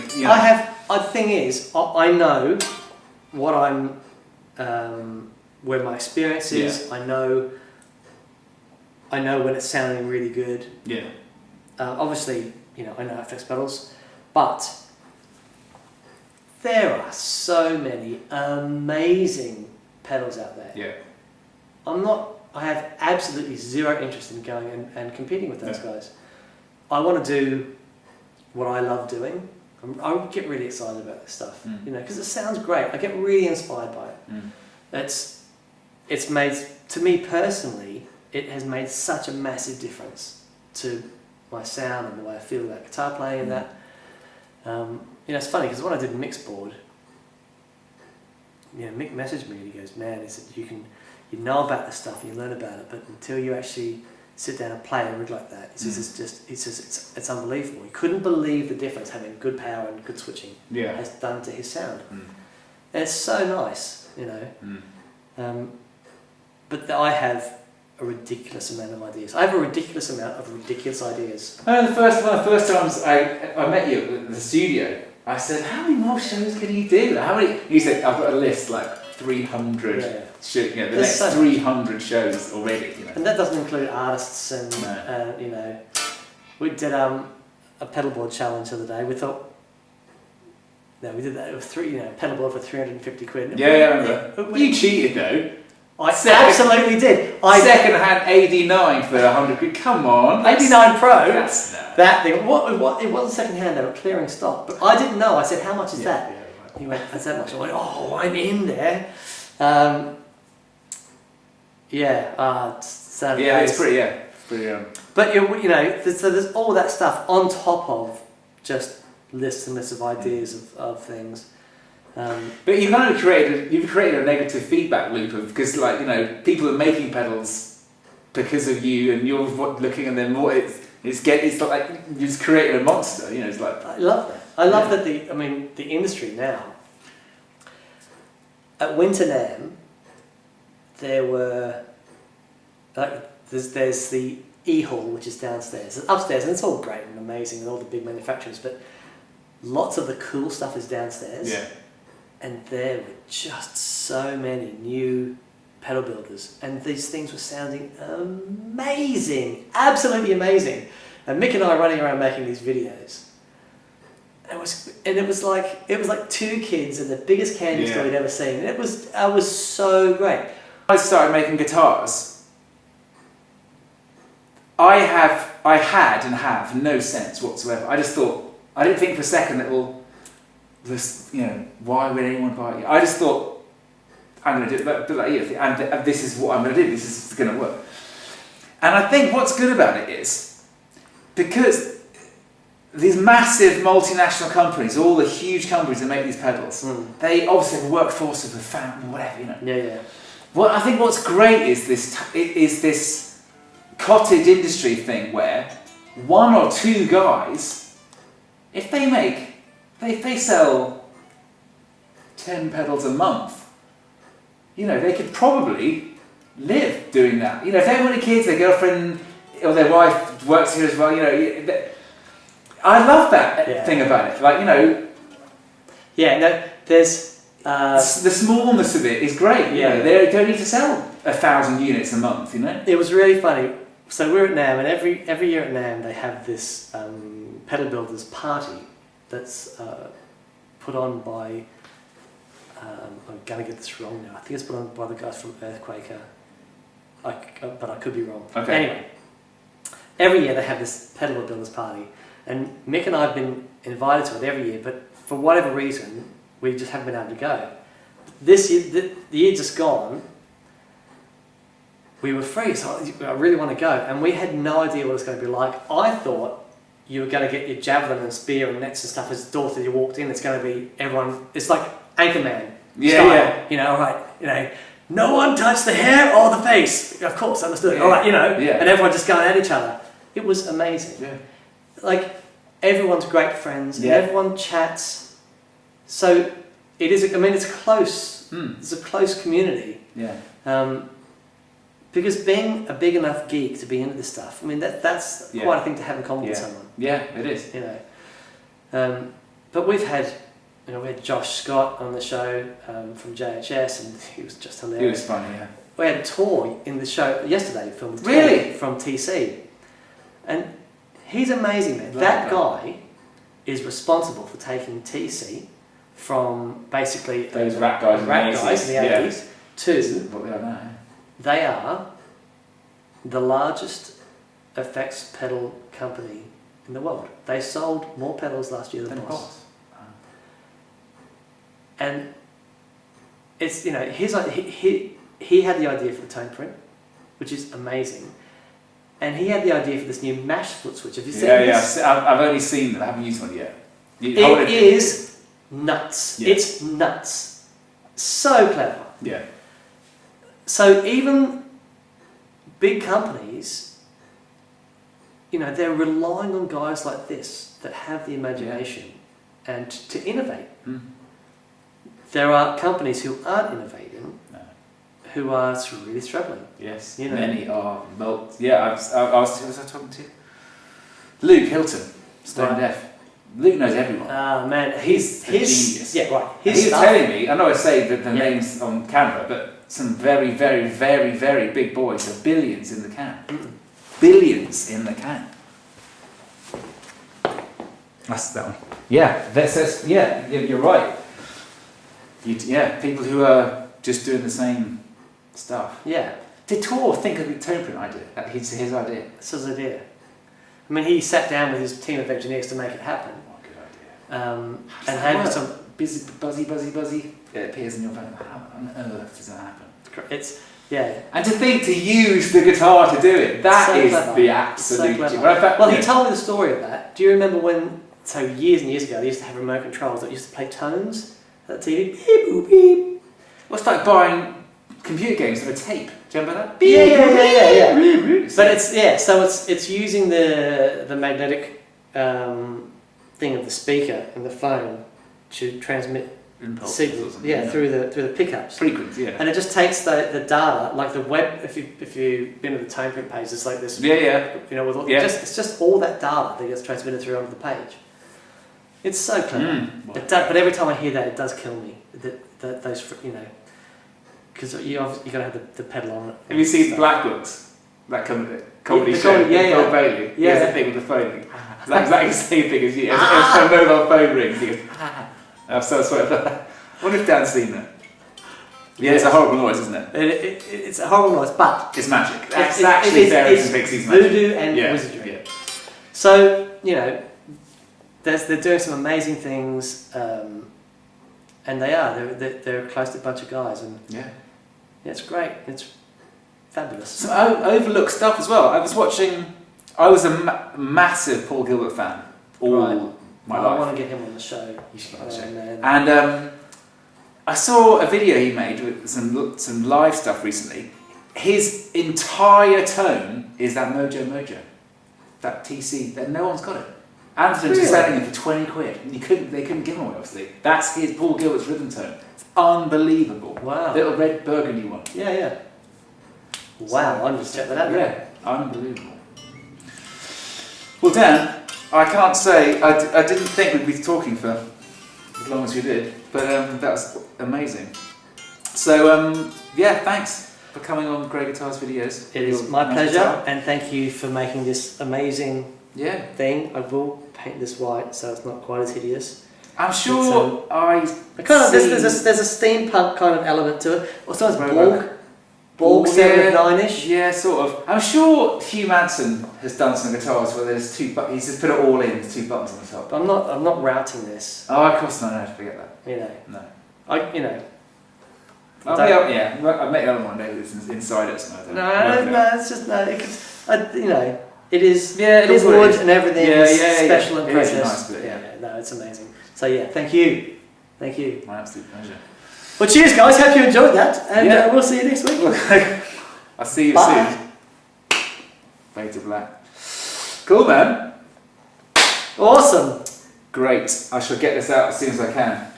The thing is, I know what I'm, where my experience is. Yeah. I know when it's sounding really good. Yeah. Obviously, I know effects pedals, but there are so many amazing pedals out there. Yeah. I have absolutely zero interest in going and competing with those guys. I want to do what I love doing. I get really excited about this stuff, because it sounds great. I get really inspired by it. It's made, to me personally, it has made such a massive difference to my sound and the way I feel about guitar playing and that. It's funny because when I did Mixboard, Mick messaged me and he goes, "Man," he said, you know about this stuff and you learn about it, but until you actually sit down and play a rig like that, he says it's unbelievable. He couldn't believe the difference having good power and good switching has done to his sound. And it's so nice, but I have a ridiculous amount of ideas. I have a ridiculous amount of ridiculous ideas. One of the first times I met you at the studio, I said, "How many more shows can you do? How many?" You said, "I've got a list like 300. The next 300 shows already." And that doesn't include artists and we did a pedalboard challenge the other day. We thought. No, we did that. It was pedalboard for 350 quid. Yeah, I remember. You cheated though. I absolutely did. Second-hand AD9 for 100 quid. Come on. AD9 Pro. That thing. What? It wasn't second-hand. They were clearing stock. But I didn't know. I said, "How much is that?" Yeah, right. He went, "That's that much." I went, "Oh, I'm in there." It's pretty. But there's all that stuff on top of just lists and lists of ideas of things. But you've kind of created a negative feedback loop because people are making pedals because of you, and you're looking at them more. It's like you just created a monster. It's like I love that. I love that the industry now. At Winter NAMM, there were there's the E-Hall, which is downstairs. It's upstairs, and it's all great and amazing, and all the big manufacturers. But lots of the cool stuff is downstairs. Yeah. And there were just so many new pedal builders, and these things were sounding amazing, absolutely amazing. And Mick and I running around making these videos. It was like two kids in the biggest candy store you'd ever seen. And it was so great. I started making guitars. I had and have no sense whatsoever. I just thought, I didn't think for a second that why would anyone buy it? I just thought, I'm going to do it like you, and this is what I'm going to do, this is going to work. And I think what's good about it is, because these massive multinational companies, all the huge companies that make these pedals, they obviously have a workforce of a family, whatever, Yeah. Well, I think what's great is this cottage industry thing where one or two guys, if they sell 10 pedals a month, they could probably live doing that. If they have any kids, their girlfriend or their wife works here as well, I love that thing about it. There's... the smallness of it is great. They don't need to sell 1,000 units a month, It was really funny. So we're at NAMM, and every year at NAMM they have this pedal builders party that's put on by, I'm going to get this wrong now, I think it's put on by the guys from Earthquaker, but I could be wrong. Okay. Anyway, every year they have this pedal builders party, and Mick and I have been invited to it every year, but for whatever reason, we just haven't been able to go. This year, the year just gone, we were free, so I really want to go, and we had no idea what it was going to be like. I thought you were going to get your javelin and spear and nets and stuff as the door that you walked in. It's going to be everyone. It's like Anchorman style. No one touch the hair or the face. Of course, understood. All right, and everyone just going at each other. It was amazing. Yeah. Like everyone's great friends. And everyone chats. So it is. It's close. It's a close community. Yeah. Because being a big enough geek to be into this stuff, that's quite a thing to have in common with someone. Yeah, it is. But we've had, we had Josh Scott on the show from JHS, and he was just hilarious. He was funny, yeah. We had Tor in the show yesterday, filmed Really? From TC, and he's amazing, man. That guy is responsible for taking TC from basically those rap guys in the 80s to what we are now. They are the largest effects pedal company in the world. They sold more pedals last year than Boss. And it's he had the idea for the tone print, which is amazing. and he had the idea for this new mash foot switch. Have you seen this? Yeah, I've only seen them. I haven't used one yet. It is nuts. Yeah. It's nuts. So clever. Yeah. So even big companies, you know, they're relying on guys like this that have the imagination and to innovate. Mm. There are companies who aren't innovating, who are really struggling. Yes, you know. Many are. Yeah, who was I talking to? Luke Hilton, Stone Deaf. Luke knows everyone. Ah, man, He's a genius. Yeah, right. He was telling me, I know I say the names on camera, but some very, very, very, very big boys have billions in the can. Billions in the can. That's that one. Yeah, you're right. People who are just doing the same stuff. Yeah. Did Tor think of the tone print idea? That his idea? It's his idea. I mean, he sat down with his team of engineers to make it happen. Oh, good idea. And had some buzzy. It appears in your phone. How on earth does that happen? It's And to think to use the guitar to do it, that so is clever. the absolute. Well, he told me the story of that. Do you remember when? So years and years ago, they used to have remote controls that used to play tones at the TV. Beep, boop, beep. Well, it's like buying computer games on a tape. Do you remember that? Yeah. But it's using the magnetic thing of the speaker in the phone to transmit signals. Through the pickups. Frequency, yeah. And it just takes the data, like the web. If you've been to the tone print page, it's like this. Yeah. You know, with all, it's just all that data that gets transmitted through onto the page. It's so clever. But every time I hear that, it does kill me. That those, you know, because you got to have the pedal on it. Have you seen Black Books? That comedy show? Bill Bailey. He has a thing with the phone. It's exactly the same thing as you. As a mobile phone rings, he goes, I'm so sorry about that. I wonder if Dan's seen that. Yeah, it's a horrible noise, isn't it? It's a horrible noise, but it's magic. It's actually Fairies and Pixies magic. Voodoo and wizardry. Yeah. So, you know, they're doing some amazing things, and they're a close-knit bunch of guys, and it's great. It's fabulous. Some overlooked stuff as well. I was a massive Paul Gilbert fan all my life. I want to get him on the show. You should on the show. And I saw a video he made with some live stuff recently. His entire tone is that Mojo, that TC that no one's got it. Anderton's was selling it for 20 quid. And they couldn't give him away, obviously. That's his Paul Gilbert's rhythm tone. It's unbelievable. Wow. Little red burgundy one. Yeah. Wow, I'm just check that out. Yeah, unbelievable. Well, Dan, I can't say I didn't think we'd be talking for as long as we did, but that was amazing. So thanks for coming on Grey Guitars videos. It is my pleasure, and thank you for making this amazing thing. I will paint this white so it's not quite as hideous. I'm sure there's a steampunk kind of element to it. Or sometimes Borg 7 of 9-ish. Yeah, sort of. I'm sure Hugh Manson has done some guitars where there's two buttons. He's just put it all in. There's 2 buttons on the top. I'm not routing this. Oh, of course not. No, forget that. You know. No. I'll make another one. Maybe it's inside it. It's just it is. Yeah, it is wood and everything. Special and precious. It is a nice bit. It's amazing. So thank you. My absolute pleasure. Well, cheers, guys. Hope you enjoyed that, and we'll see you next week. I'll see you soon. Fade to black. Cool, man. Awesome. Great. I shall get this out as soon as I can.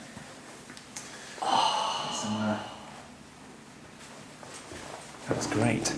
That was great.